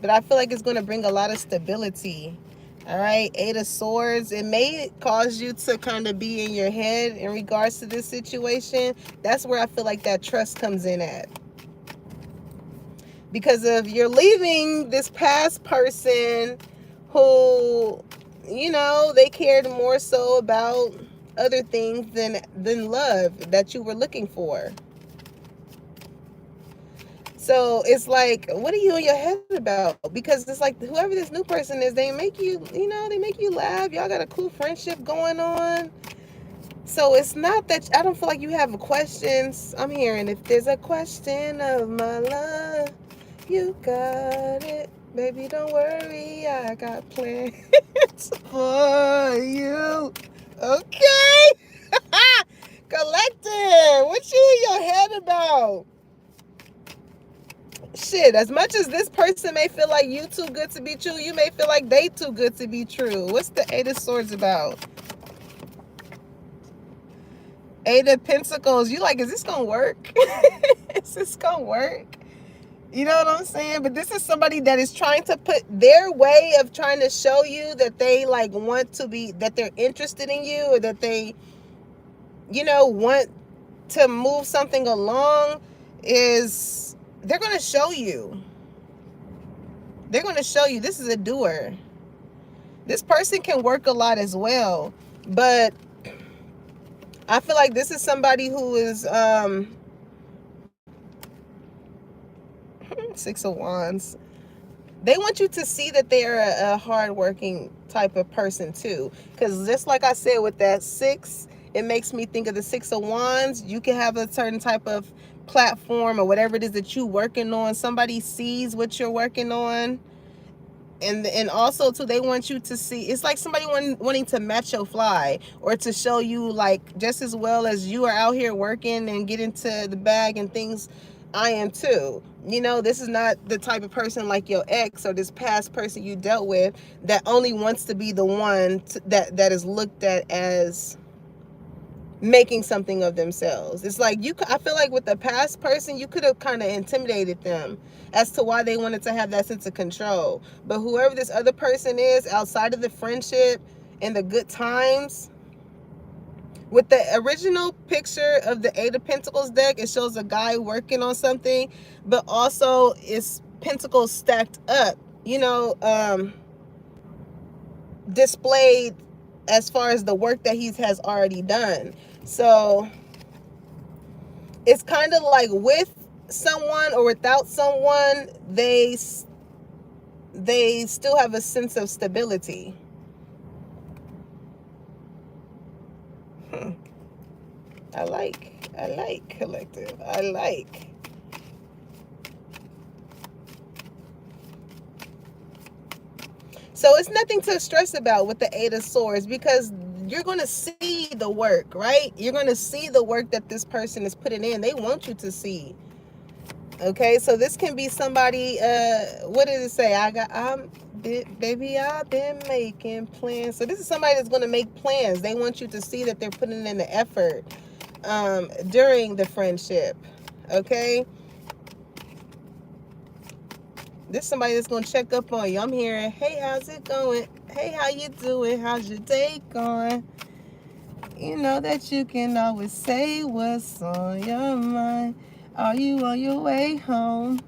But I feel like it's going to bring a lot of stability. All right, Eight of Swords. It may cause you to kind of be in your head in regards to this situation. That's where I feel like that trust comes in at. because of you're leaving this past person who, they cared more so about other things than love that you were looking for. So it's like, what are you in your head about? Because it's like whoever this new person is, they make you, they make you laugh. Y'all got a cool friendship going on. So it's not that I don't feel like you have questions. I'm hearing if there's a question of my love, you got it. Baby, don't worry, I got plans for you. Okay? Collector, what you in your head about? Shit, as much as this person may feel like you too good to be true, you may feel like they too good to be true. What's the Eight of Swords about? Eight of Pentacles. You like, is this gonna work? Is this gonna work? You know what I'm saying? But this is somebody that is trying to put their way of trying to show you that they like want to be, that they're interested in you, or that they, want to move something along, is they're going to show you. They're going to show you. This is a doer. This person can work a lot as well, but I feel like this is somebody who is Six of Wands. They want you to see that they're a hardworking type of person too. Because just like I said with that six, it makes me think of the Six of Wands. You can have a certain type of platform or whatever it is that you're working on. Somebody sees what you're working on. And also too, they want you to see, it's like somebody wanting to match your fly, or to show you like just as well as you are out here working and get into the bag and things, I am too. This is not the type of person like your ex or this past person you dealt with that only wants to be the one that is looked at as making something of themselves. It's like I feel like with the past person, you could have kind of intimidated them as to why they wanted to have that sense of control. But whoever this other person is, outside of the friendship and the good times, with the original picture of the Eight of Pentacles deck, it shows a guy working on something, but also it's pentacles stacked up, displayed as far as the work that he has already done. So it's kind of like with someone or without someone, they still have a sense of stability. I like collective. I like. So it's nothing to stress about with the Eight of Swords, because you're going to see the work, right? You're going to see the work that this person is putting in. They want you to see. Okay, so this can be somebody, what did it say? Baby, I've been making plans. So this is somebody that's going to make plans. They want you to see that they're putting in the effort during the friendship. Okay, this is somebody that's going to check up on you. I'm hearing, hey, how's it going? Hey, how you doing? How's your day going? You know that you can always say what's on your mind. Are you on your way home?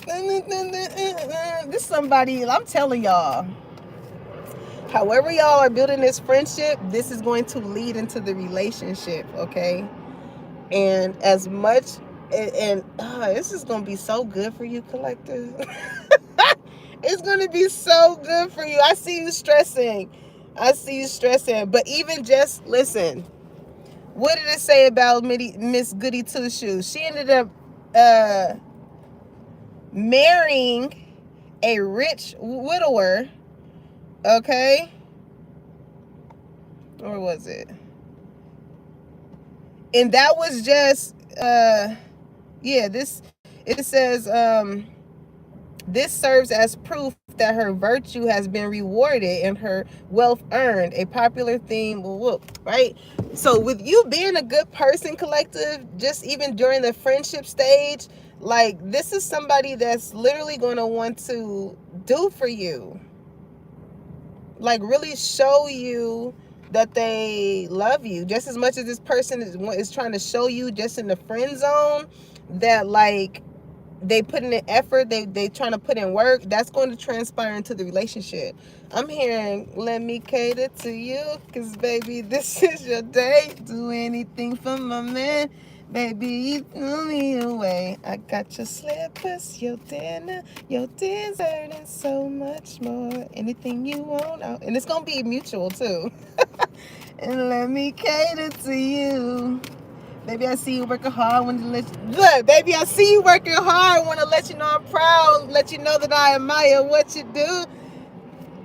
This somebody, I'm telling y'all, however y'all are building this friendship, this is going to lead into the relationship, okay? And as much, and this is going to be so good for you, collective. It's going to be so good for you. I see you stressing. But even just listen, what did it say about Miss Goody Two Shoes? She ended up marrying a rich widower, okay? Or was it? And that was just, this, it says, this serves as proof that her virtue has been rewarded and her wealth earned, a popular theme, right? So with you being a good person, collective, just even during the friendship stage, like this is somebody that's literally going to want to do for you. Like really show you that they love you just as much as this person is trying to show you just in the friend zone. that like they put in the effort, they trying to put in work, that's going to transpire into the relationship. I'm hearing, let me cater to you, because baby, this is your day. Do anything for my man. Baby, you blew me away. I got your slippers, your dinner, your dessert, and so much more. Anything you want. And it's going to be mutual, too. And let me cater to you. Baby, I see you working hard. Want to let you, look, baby, I see you working hard. Want to let you know I'm proud. Let you know that I admire what you do.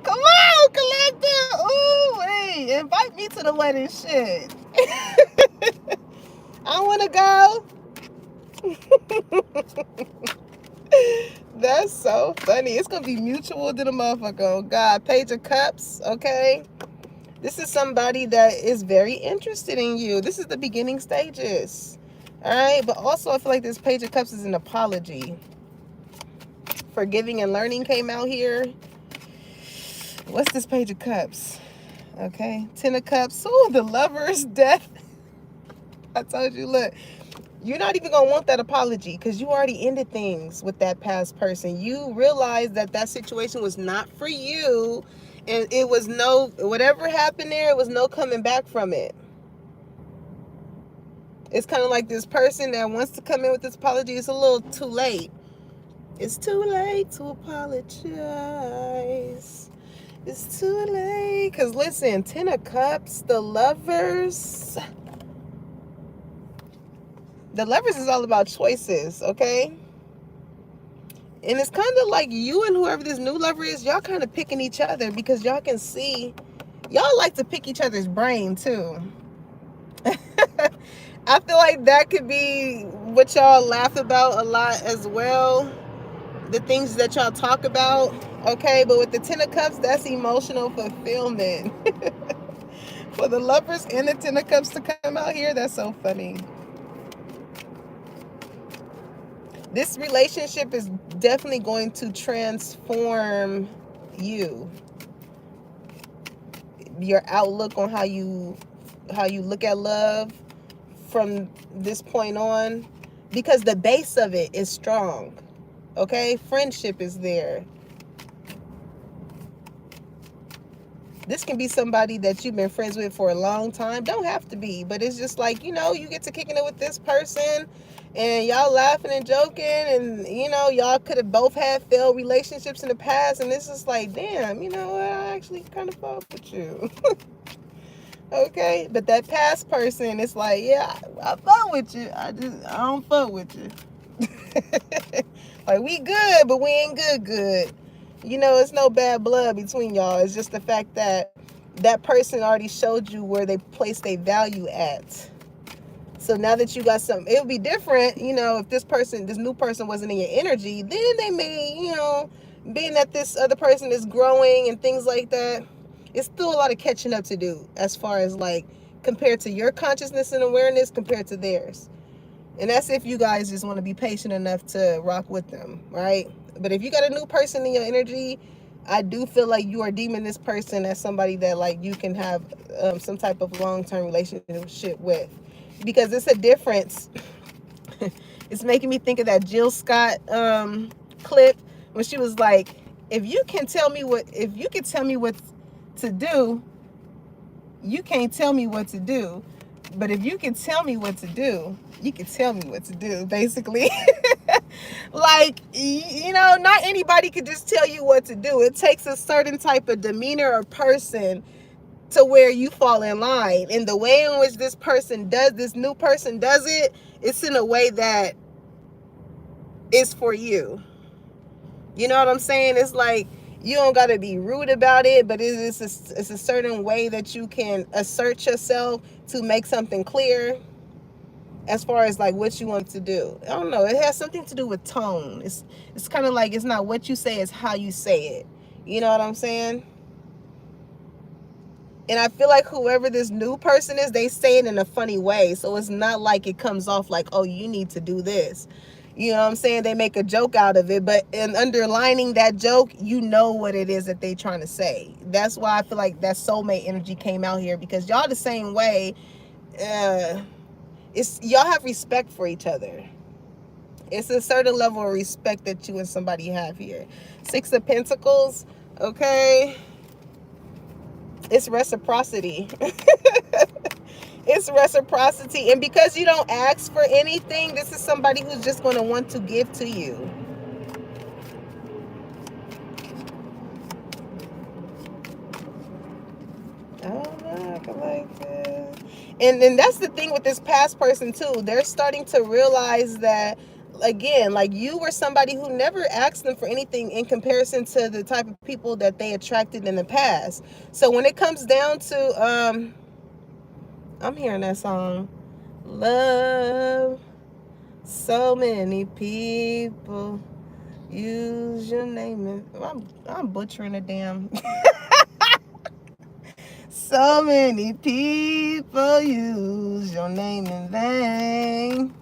Come on, collector. Ooh, hey, invite me to the wedding. Shit. I want to go. That's so funny. It's gonna be mutual to the motherfucker. Oh God, Page of Cups. Okay. This is somebody that is very interested in you. This is the beginning stages. All right. But also, I feel like this Page of Cups is an apology. Forgiving and learning came out here. What's this Page of Cups? Okay. Ten of Cups. Ooh, the Lover's death. I told you, look, you're not even going to want that apology because you already ended things with that past person. You realized that that situation was not for you. And it was no, whatever happened there, it was no coming back from it. It's kind of like this person that wants to come in with this apology. It's a little too late. It's too late to apologize. It's too late. Because listen, Ten of Cups, the Lovers. The Lovers is all about choices, okay? And it's kind of like you and whoever this new lover is, y'all kind of picking each other because y'all can see, y'all like to pick each other's brain too. I feel like that could be what y'all laugh about a lot as well. The things that y'all talk about, okay? But with the Ten of Cups, that's emotional fulfillment. For the Lovers and the Ten of Cups to come out here, that's so funny. This relationship is definitely going to transform you. Your outlook on how you look at love from this point on, because the base of it is strong. Okay? Friendship is there. This can be somebody that you've been friends with for a long time. Don't have to be, but it's just like, you get to kicking it with this person and y'all laughing and joking, and y'all could have both had failed relationships in the past, and it's just like, damn, I actually kind of fuck with you. Okay, but that past person, it's like, yeah, I fuck with you. I don't fuck with you. Like, we good, but we ain't good. It's no bad blood between y'all. It's just the fact that that person already showed you where they place their value at. So now that you got something, it would be different, if this new person wasn't in your energy, then they may, being that this other person is growing and things like that, it's still a lot of catching up to do as far as like compared to your consciousness and awareness compared to theirs. And that's if you guys just want to be patient enough to rock with them, right? But if you got a new person in your energy, I do feel like you are deeming this person as somebody that like you can have some type of long-term relationship with, because it's a difference. It's making me think of that Jill Scott clip when she was like, if you can tell me what to do, you can't tell me what to do. But if you can tell me what to do, you can tell me what to do, basically. Like, not anybody could just tell you what to do. It takes a certain type of demeanor or person to where you fall in line. And the way in which this new person does it, it's in a way that is for you. You know what I'm saying? It's like, you don't got to be rude about it, but it's a certain way that you can assert yourself to make something clear as far as like what you want to do. I don't know. It has something to do with tone. It's kind of like, it's not what you say, it's how you say it. You know what I'm saying? And I feel like whoever this new person is, they say it in a funny way. So it's not like it comes off like, oh, you need to do this. You know what I'm saying? They make a joke out of it, but in underlining that joke, you know what it is that they trying to say. That's why I feel like that soulmate energy came out here, because y'all the same way. It's y'all have respect for each other. It's a certain level of respect that you and somebody have here. Six of Pentacles, okay? It's reciprocity. It's reciprocity. And because you don't ask for anything, this is somebody who's just going to want to give to you. Oh, look, I like this. And then that's the thing with this past person too. They're starting to realize that, again, like, you were somebody who never asked them for anything in comparison to the type of people that they attracted in the past. So when it comes down to, I'm hearing that song, love, so many people use your name. And I'm butchering a damn. So many people use your name in vain.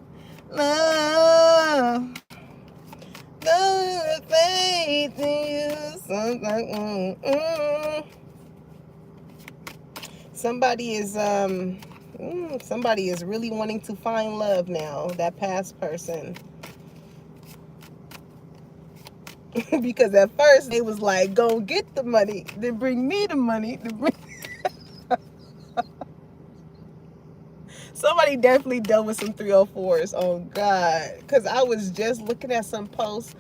Love, the faith in you. Somebody is really wanting to find love now. That past person. Because at first they was like, go get the money, then bring me the money, then bring. Somebody definitely dealt with some 304s. Oh God, because I was just looking at some posts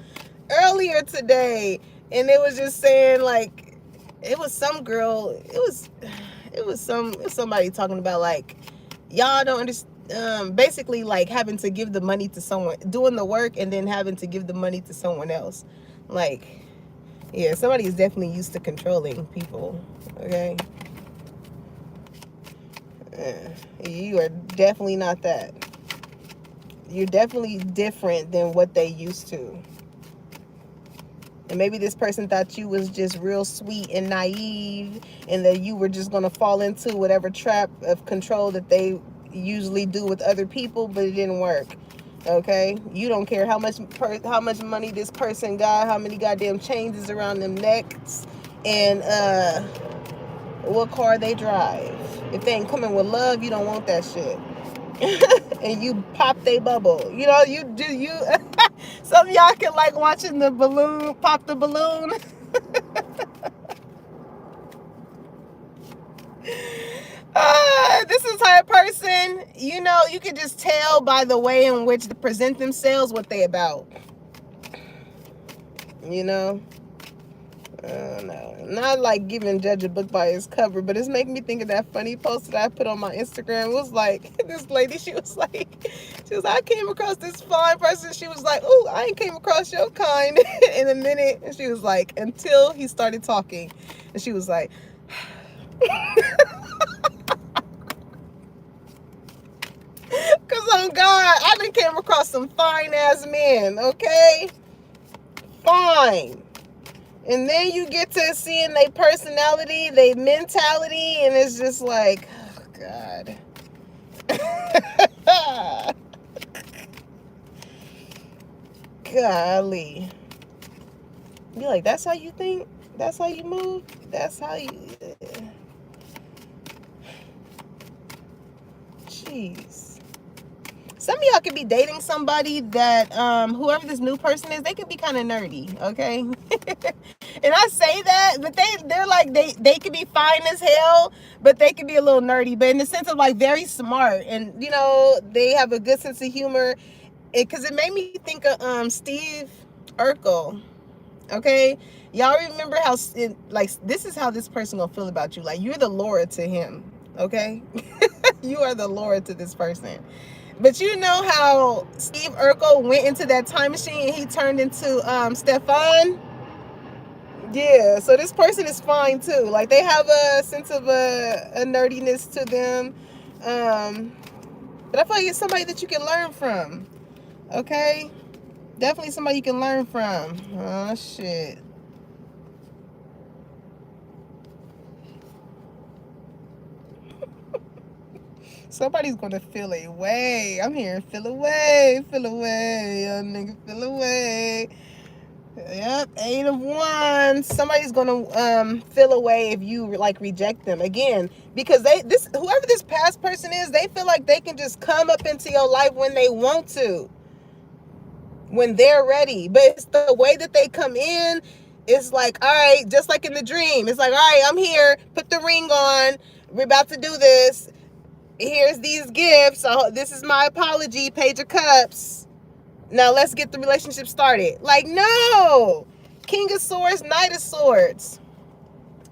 earlier today, and it was just saying, like, it was some girl, it was somebody talking about, like, y'all don't understand, basically like having to give the money to someone, doing the work and then having to give the money to someone else. Like, yeah, somebody is definitely used to controlling people. Okay. You are definitely not that. You're definitely different than what they used to. And maybe this person thought you was just real sweet and naive, and that you were just going to fall into whatever trap of control that they usually do with other people, but it didn't work. Okay? You don't care how much money this person got, how many goddamn chains is around them necks, and what car they drive. If they ain't coming with love, you don't want that shit. And you pop they bubble. You know, you do, you some of y'all can like watching the balloon pop the balloon. This is type of person, you know, you can just tell by the way in which they present themselves what they about. You know? No, not like giving judge a book by its cover, but it's making me think of that funny post that I put on my Instagram. It was like, this lady, she was like, I came across this fine person. She was like, ooh, I ain't came across your kind in a minute. And she was like, until he started talking. And she was like, because on God, I done came across some fine ass men, okay? Fine. And then you get to seeing their personality, their mentality, and it's just like, oh God. Golly. Be like, that's how you think? That's how you move? That's how you... Jeez. Some of y'all could be dating somebody that, whoever this new person is, they could be kind of nerdy, okay? And I say that, but they're like, they could be fine as hell, but they could be a little nerdy, but in the sense of like very smart, and you know, they have a good sense of humor. Because it made me think of Steve Urkel. Okay, y'all remember how like, this is how this person gonna feel about you. Like, you're the Laura to him. Okay. You are the Laura to this person. But you know how Steve Urkel went into that time machine and he turned into Stefan? Yeah, so this person is fine too. Like, they have a sense of a nerdiness to them. But I feel like it's somebody that you can learn from. Okay? Definitely somebody you can learn from. Oh, shit. Somebody's gonna feel away. I'm hearing feel away, young nigga, feel away. Yep, 8 of Wands. Somebody's gonna feel away if you like reject them again, because whoever this past person is, they feel like they can just come up into your life when they want to. when they're ready. But it's the way that they come in. It's like, all right, just like in the dream. It's like, all right, I'm here. Put the ring on. We're about to do this. Here's these gifts. So this is my apology. Page of Cups. Now let's get the relationship started. Like, no. King of Swords, Knight of Swords.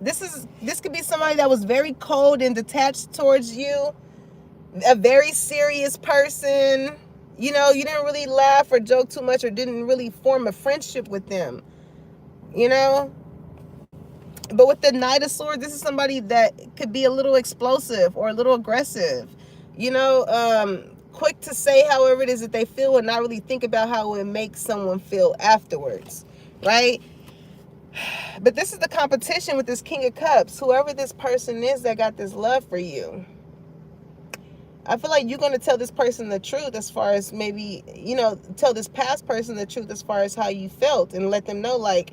This could be somebody that was very cold and detached towards you. A very serious person. You know, you didn't really laugh or joke too much or didn't really form a friendship with them. You know? But with the Knight of Swords, this is somebody that could be a little explosive or a little aggressive. You know, quick to say however it is that they feel and not really think about how it makes someone feel afterwards. Right? But this is the competition with this King of Cups. Whoever this person is that got this love for you. I feel like you're going to tell this person the truth as far as maybe, you know, tell this past person the truth as far as how you felt and let them know, like,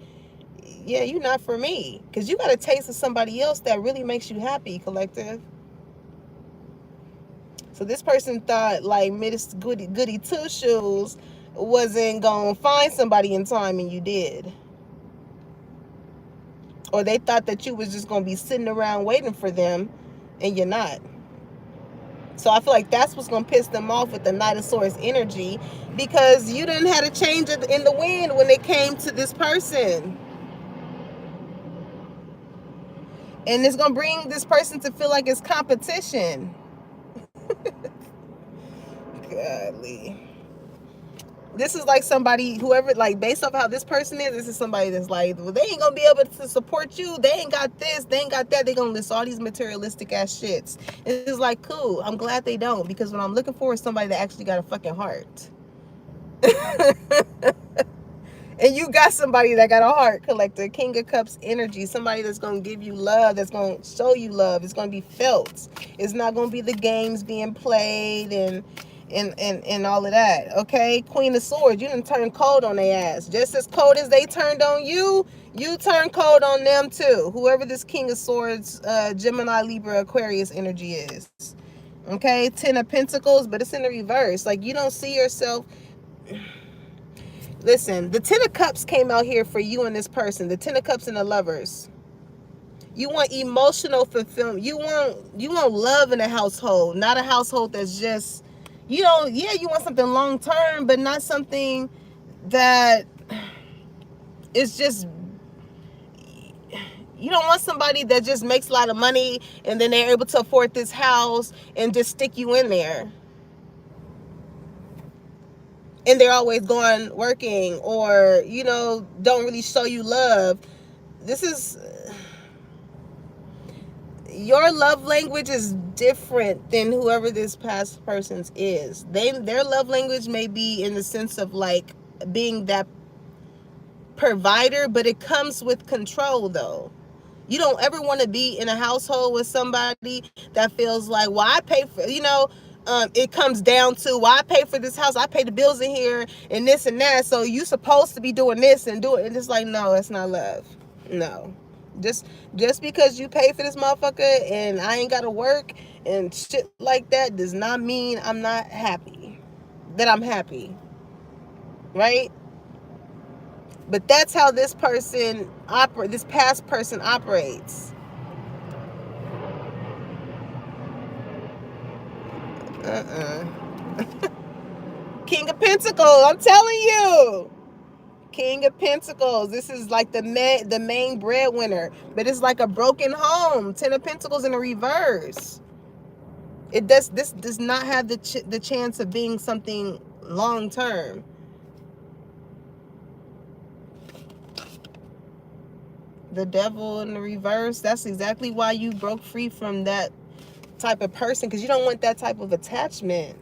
yeah, you're not for me. Because you got a taste of somebody else that really makes you happy, collective. So this person thought, like, Miss Goody Two Shoes wasn't going to find somebody in time, and you did. Or they thought that you was just going to be sitting around waiting for them, and you're not. So I feel like that's what's going to piss them off with the Knight of Swords energy, because you didn't have a change in the wind when it came to this person. And it's going to bring this person to feel like it's competition. Godly. This is like somebody, whoever, like, based off how this person is, this is somebody that's like, well, they ain't gonna be able to support you. They ain't got this, they ain't got that. They gonna list all these materialistic ass shits. It's like, cool, I'm glad they don't, because what I'm looking for is somebody that actually got a fucking heart. And you got somebody that got a heart, collector. King of Cups energy. Somebody that's going to give you love, that's going to show you love. It's going to be felt. It's not going to be the games being played and all of that. Okay? Queen of Swords. You done turned cold on their ass. Just as cold as they turned on you, you turn cold on them too. Whoever this King of Swords, Gemini, Libra, Aquarius energy is. Okay? 10 of Pentacles, but it's in the reverse. Like, you don't see yourself... Listen, the 10 of Cups came out here for you and this person. The 10 of Cups and the Lovers. You want emotional fulfillment. You want love in a household, not a household that's just, you know, yeah, you want something long term, but not something that is just, you don't want somebody that just makes a lot of money and then they're able to afford this house and just stick you in there. And they're always going working, or, you know, don't really show you love. This is, your love language is different than whoever this past person's is. Their love language may be in the sense of like being that provider, but it comes with control though. You don't ever want to be in a household with somebody that feels like, well, I pay for, you know, it comes down to, well, I pay for this house, I pay the bills in here and this and that, so you supposed to be doing this and do it. And it's like, no, it's not love. No. Just because you pay for this motherfucker and I ain't got to work and shit like that does not mean I'm not happy. That I'm happy. Right? But that's how this person this past person operates. King of Pentacles, I'm telling you. King of Pentacles. This is like the main breadwinner, but it's like a broken home. 10 of Pentacles in a reverse. This does not have the chance of being something long term. The Devil in the reverse. That's exactly why you broke free from that type of person, because you don't want that type of attachment.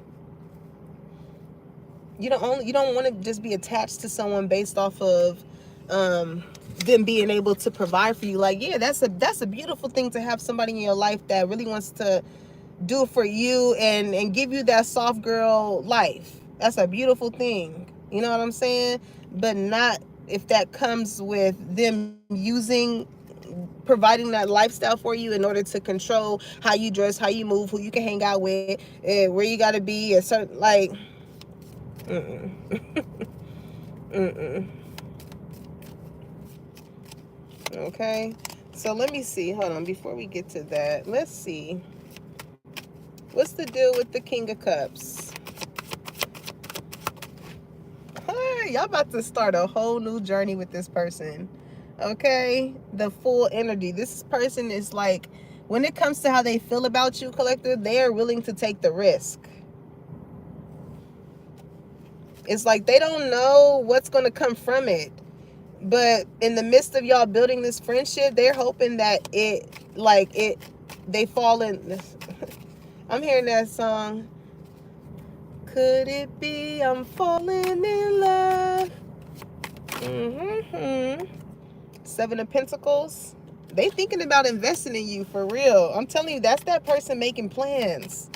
You don't want to just be attached to someone based off of them being able to provide for you. Like, yeah, that's a beautiful thing to have somebody in your life that really wants to do for you and give you that soft girl life. That's a beautiful thing. You know what I'm saying? But not if that comes with them providing that lifestyle for you in order to control how you dress, how you move, who you can hang out with, where you got to be, a certain, like, Mm-mm. Okay. So let me see. Hold on. Before we get to that, let's see. What's the deal with the King of Cups? Hey, y'all about to start a whole new journey with this person. Okay? The full energy. This person is like, when it comes to how they feel about you, collective, they are willing to take the risk. It's like they don't know what's going to come from it. But in the midst of y'all building this friendship, they're hoping that they fall in. I'm hearing that song. Could it be I'm falling in love? Mm-hmm. Seven of Pentacles. They thinking about investing in you for real. I'm telling you, that's that person making plans.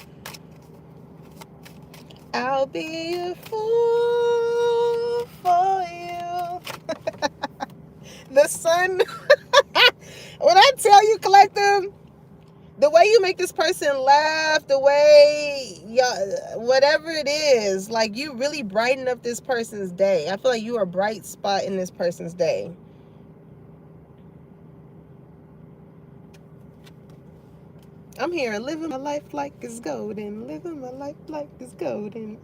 I'll be a fool for you. The sun. When I tell you, collective, the way you make this person laugh, the way, whatever it is, like you really brighten up this person's day. I feel like you are a bright spot in this person's day. I'm hearing living my life like it's golden. Living my life like it's golden.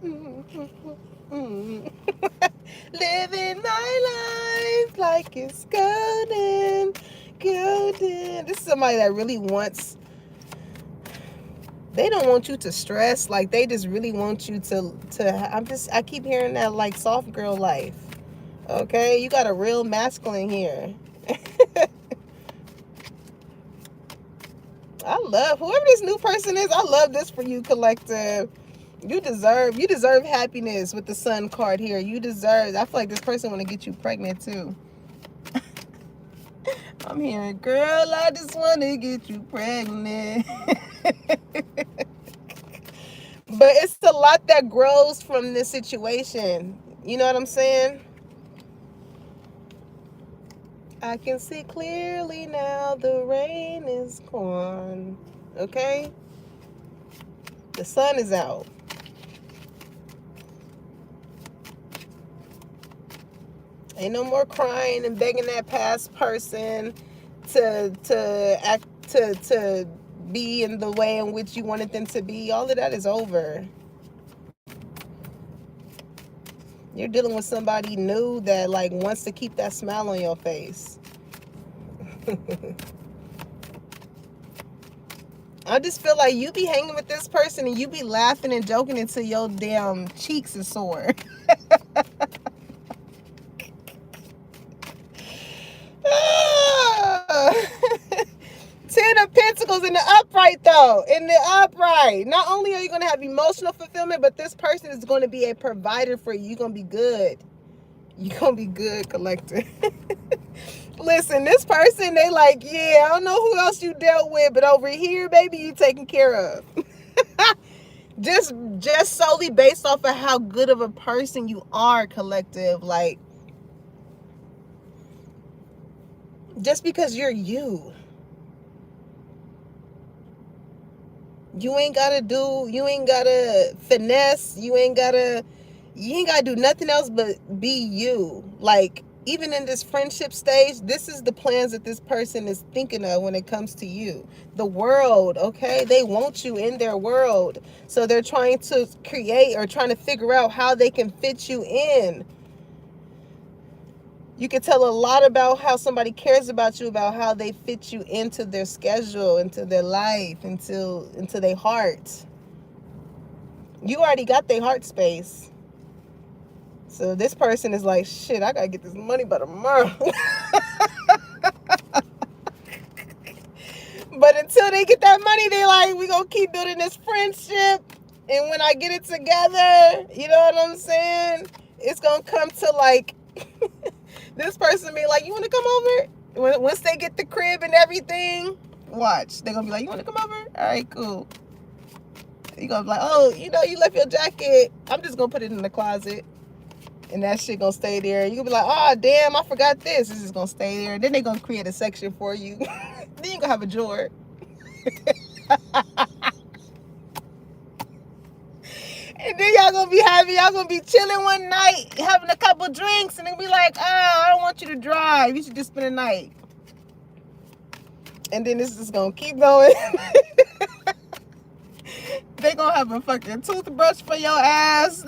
Living my life like it's golden. Golden. This is somebody that really wants, they don't want you to stress. Like they just really want you I keep hearing that like soft girl life. Okay? You got a real masculine here. I love whoever this new person is. I love this for you, collective. You deserve happiness with the sun card here. You deserve. I feel like this person want to get you pregnant too. I'm hearing, girl, I just want to get you pregnant. But it's a lot that grows from this situation. You know what I'm saying? I can see clearly now the rain is gone. Okay? The sun is out. Ain't no more crying and begging that past person to be in the way in which you wanted them to be. All of that is over. You're dealing with somebody new that like wants to keep that smile on your face. I just feel like you be hanging with this person and you be laughing and joking until your damn cheeks is sore. Ten of Pentacles in the upright though. In the upright. Not only are you going to have emotional fulfillment, but this person is going to be a provider for you. You're going to be good. You're going to be good, collector. Listen, this person, they like, yeah, I don't know who else you dealt with, but over here, baby, you taken care of. just solely based off of how good of a person you are, collective. Like, just because you're you. You ain't gotta finesse. You ain't gotta do nothing else but be you. Like, even in this friendship stage, this is the plans that this person is thinking of when it comes to you. The world, okay? They want you in their world. So they're trying to create or trying to figure out how they can fit you in. You can tell a lot about how somebody cares about you, about how they fit you into their schedule, into their life, into their heart. You already got their heart space. So this person is like, shit, I gotta get this money by tomorrow. But until they get that money, they like, we gonna keep building this friendship. And when I get it together, you know what I'm saying? It's gonna come to like, this person be like, you wanna come over? Once they get the crib and everything, watch. They're gonna be like, you wanna come over? All right, cool. You're gonna be like, oh, you left your jacket. I'm just gonna put it in the closet. And that shit gonna stay there. You gonna be like, oh, damn, I forgot this. This is gonna stay there. And then they gonna create a section for you. Then you gonna have a drawer. And then y'all gonna be Y'all gonna be chilling one night, having a couple drinks, and then be like, oh, I don't want you to drive. You should just spend the night. And then this is gonna keep going. They gonna have a fucking toothbrush for your ass.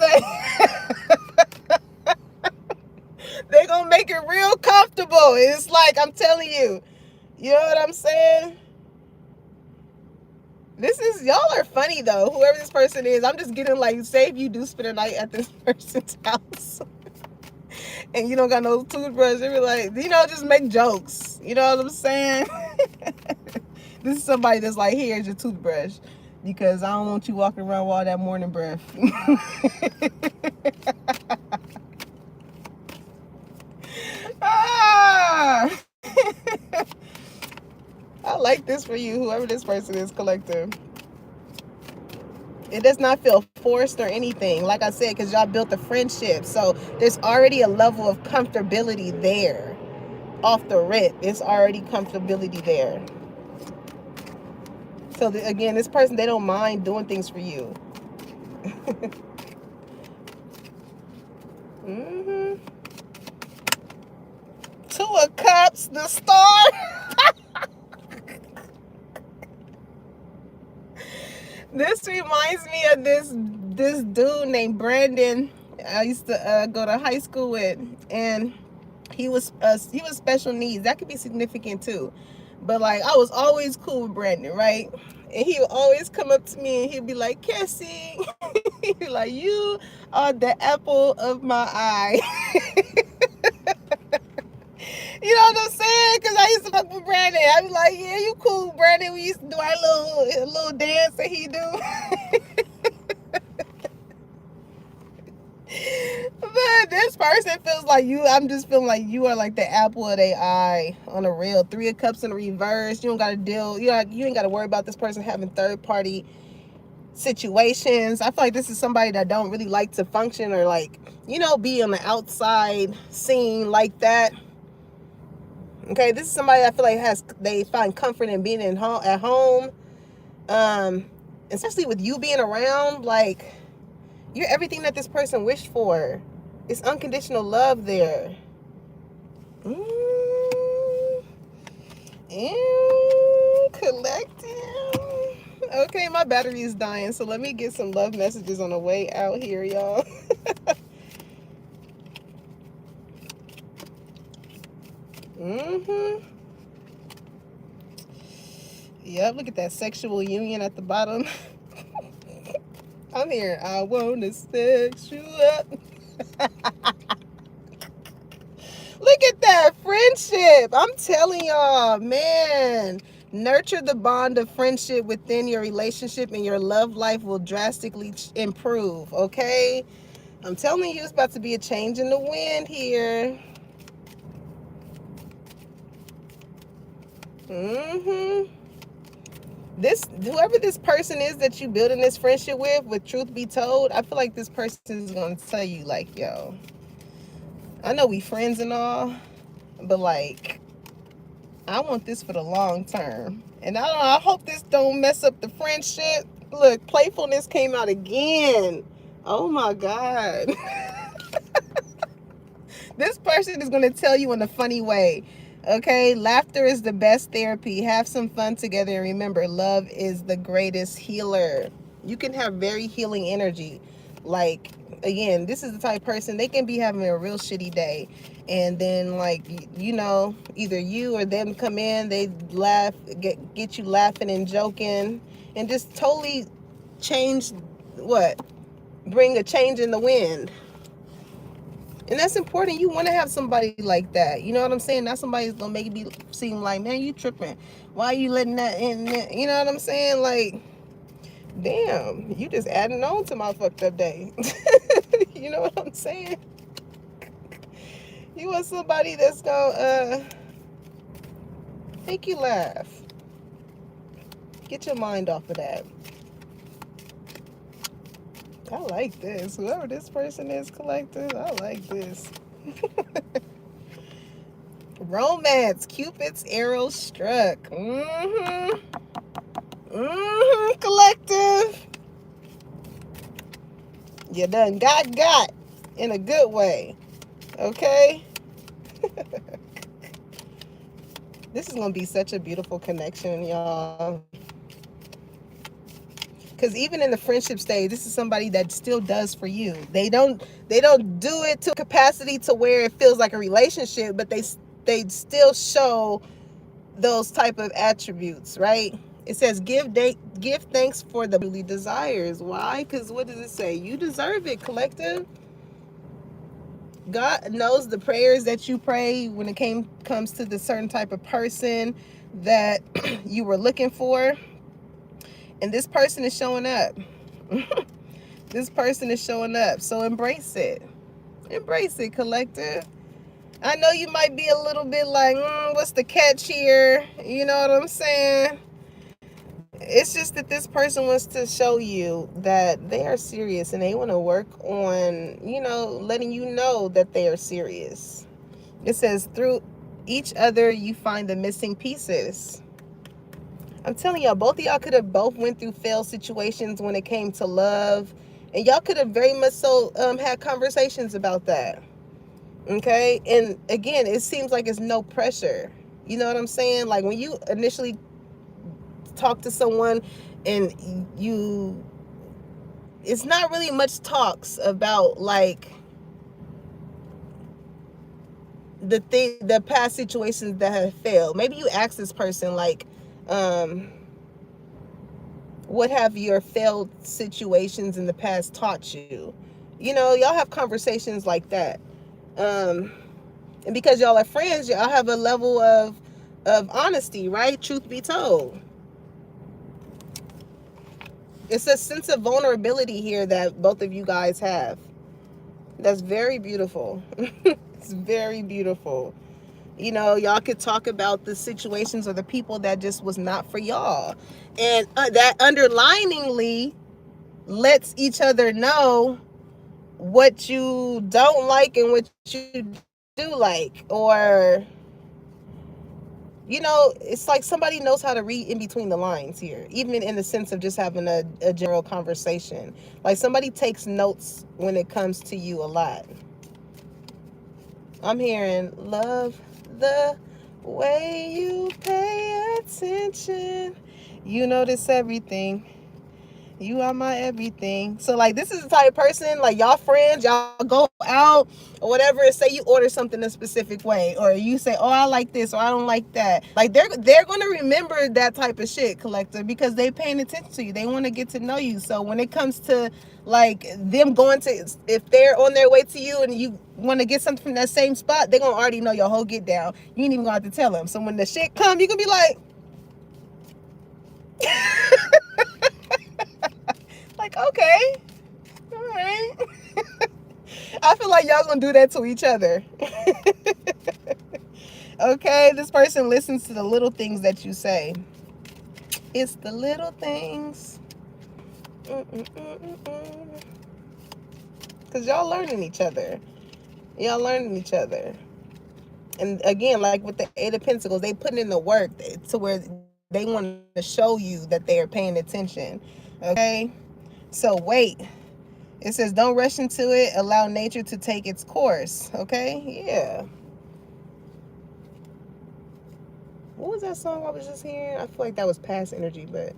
They gonna make it real comfortable. It's like, I'm telling you. You know what I'm saying? Y'all are funny though. Whoever this person is, I'm just getting like, say if you do spend a night at this person's house and you don't got no toothbrush, they be like, just make jokes. You know what I'm saying? This is somebody that's like, here's your toothbrush because I don't want you walking around with all that morning breath. Ah! I like this for you, whoever this person is, collective. It does not feel forced or anything, like I said, because y'all built a friendship. So there's already a level of comfortability there. Off the rip, it's already comfortability there. So again, this person, they don't mind doing things for you. Mm-hmm. Two of Cups, the star. This reminds me of this dude named Brandon. I used to go to high school with, and he was special needs. That could be significant too, but like I was always cool with Brandon, right? And he would always come up to me and he'd be like, Cassie, he'd be like, you are the apple of my eye. You know what I'm saying? Because I used to fuck with Brandon. I'd be like, yeah, you cool, Brandon. We used to do our little dance that he do. But this person feels like you. I'm just feeling like you are like the apple of their eye on a real. Three of Cups in reverse. You don't got to deal. You ain't got to worry about this person having third party situations. I feel like this is somebody that don't really like to function or like, be on the outside scene like that. Okay, this is somebody I feel like they find comfort in being at home. Especially with you being around, like you're everything that this person wished for. It's unconditional love there. Collective. Okay, my battery is dying, so let me get some love messages on the way out here, y'all. Yep, look at that sexual union at the bottom. I'm here. I want to sex you up. Look at that friendship. I'm telling y'all, man. Nurture the bond of friendship within your relationship and your love life will drastically improve, okay? I'm telling you, it's about to be a change in the wind here. Whoever this person is that you building this friendship with truth be told, I feel like this person is going to tell you, like, yo, I know we friends and all, but like, I want this for the long term. And I hope this don't mess up the friendship. Look, playfulness came out again. Oh my God. This person is going to tell you in a funny way. Okay, laughter is the best therapy. Have some fun together. And remember, love is the greatest healer. You can have very healing energy. Like, again, this is the type of person, they can be having a real shitty day. And then, like, either you or them come in, they laugh, get you laughing and joking, and just totally change bring a change in the wind. And that's important. You want to have somebody like that. You know what I'm saying? Not somebody that's going to make it seem like, man, you tripping. Why are you letting that in there? You know what I'm saying? Like, damn, you just adding on to my fucked up day. You know what I'm saying? You want somebody that's going to make you laugh. Get your mind off of that. I like this. Whoever this person is, collective, I like this. Romance. Cupid's arrow struck. Collective. You done got in a good way. Okay? This is going to be such a beautiful connection, y'all. Because even in the friendship stage, this is somebody that still does for you. They don't do it to a capacity to where it feels like a relationship, but they still show those type of attributes, right? It says give thanks for the truly desires. Why? Because what does it say? You deserve it, collective. God knows the prayers that you pray when it comes to the certain type of person that you were looking for, and this person is showing up. This person is showing up. So embrace it. Embrace it, collective. I know you might be a little bit like, what's the catch here? You know what I'm saying? It's just that this person wants to show you that they are serious and they want to work on, letting you know that they are serious. It says, through each other, you find the missing pieces. I'm telling y'all, both of y'all could have both went through failed situations when it came to love. And y'all could have very much so had conversations about that. Okay? And again, it seems like it's no pressure. You know what I'm saying? Like when you initially talk to someone and it's not really much talks about like the past situations that have failed. Maybe you ask this person like, what have your failed situations in the past taught you? Y'all have conversations like that. And because y'all are friends, y'all have a level of honesty, right? Truth be told. It's a sense of vulnerability here that both of you guys have. That's very beautiful. It's very beautiful. Y'all could talk about the situations or the people that just was not for y'all. And that underliningly lets each other know what you don't like and what you do like. Or, it's like somebody knows how to read in between the lines here, even in the sense of just having a general conversation. Like somebody takes notes when it comes to you a lot. I'm hearing love the way you pay attention. You notice everything. You are my everything. So like this is the type of person, like y'all friends, y'all go out or whatever, and say you order something a specific way, or you say, oh, I like this or I don't like that. Like they're gonna remember that type of shit, collector, because they paying attention to you. They want to get to know you. So when it comes to like them going to, if they're on their way to you and you want to get something from that same spot, they're gonna already know your whole get down. You ain't even gonna have to tell them. So when the shit come, you can be like like, okay, all right. I feel like y'all gonna do that to each other. Okay, this person listens to the little things that you say. It's the little things. Because y'all learning each other. Y'all learning each other. And again, like with the Eight of Pentacles, they putting in the work to where they want to show you that they are paying attention. Okay? So wait. It says, don't rush into it. Allow nature to take its course. Okay? Yeah. What was that song I was just hearing? I feel like that was past energy, but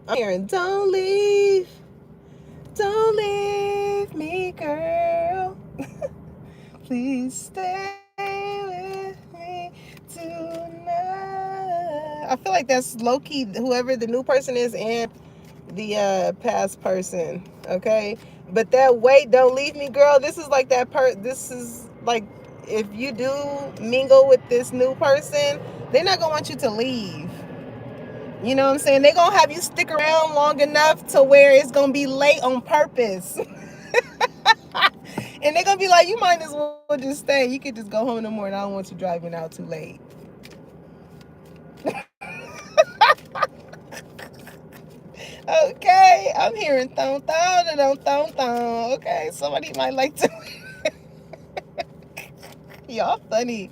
I'm hearing, don't leave me, girl. Please stay with me tonight. I feel like that's low-key whoever the new person is and the past person, okay? But that wait, don't leave me, girl. This is like this is like, if you do mingle with this new person, they're not gonna want you to leave. You know what I'm saying? They're gonna have you stick around long enough to where it's gonna be late on purpose. And they're gonna be like, you might as well just stay. You could just go home in the morning. I don't want you driving out too late. Okay, I'm hearing thong thong thong thong thong. Okay, somebody might like to. Y'all funny.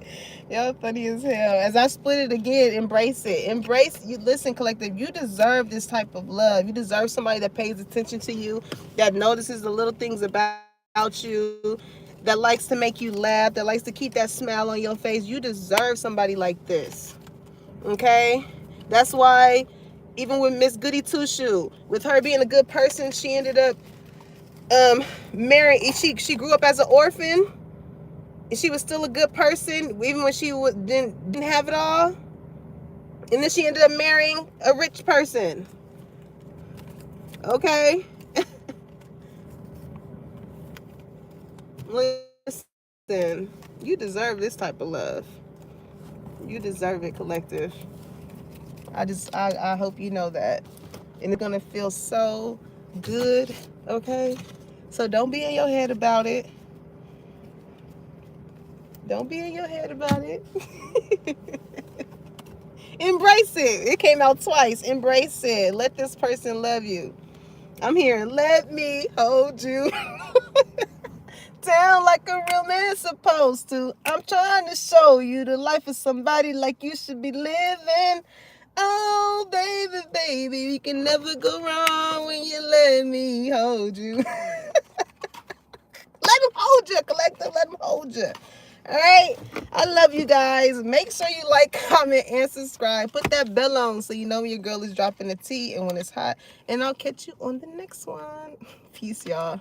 Y'all funny as hell. As I split it again, embrace it. Embrace you. Listen, collective, you deserve this type of love. You deserve somebody that pays attention to you, that notices the little things about you, that likes to make you laugh, that likes to keep that smile on your face. You deserve somebody like this. Okay? That's why even with Miss Goody Two Shoe, with her being a good person, she ended up marrying. She grew up as an orphan. She was still a good person even when she didn't have it all, and then she ended up marrying a rich person. Okay. Listen, you deserve this type of love. You deserve it, collective. I hope you know that, and it's gonna feel so good. Okay, so don't be in your head about it. Don't be in your head about it. Embrace it. It came out twice. Embrace it. Let this person love you. I'm hearing, let me hold you down like a real man's supposed to. I'm trying to show you the life of somebody like you should be living. Oh, baby, baby, we can never go wrong when you let me hold you. Let him hold you, collective. Let him hold you. All right. I love you guys. Make sure you like, comment, and subscribe. Put that bell on so you know when your girl is dropping the tea and when it's hot. And I'll catch you on the next one. Peace, y'all.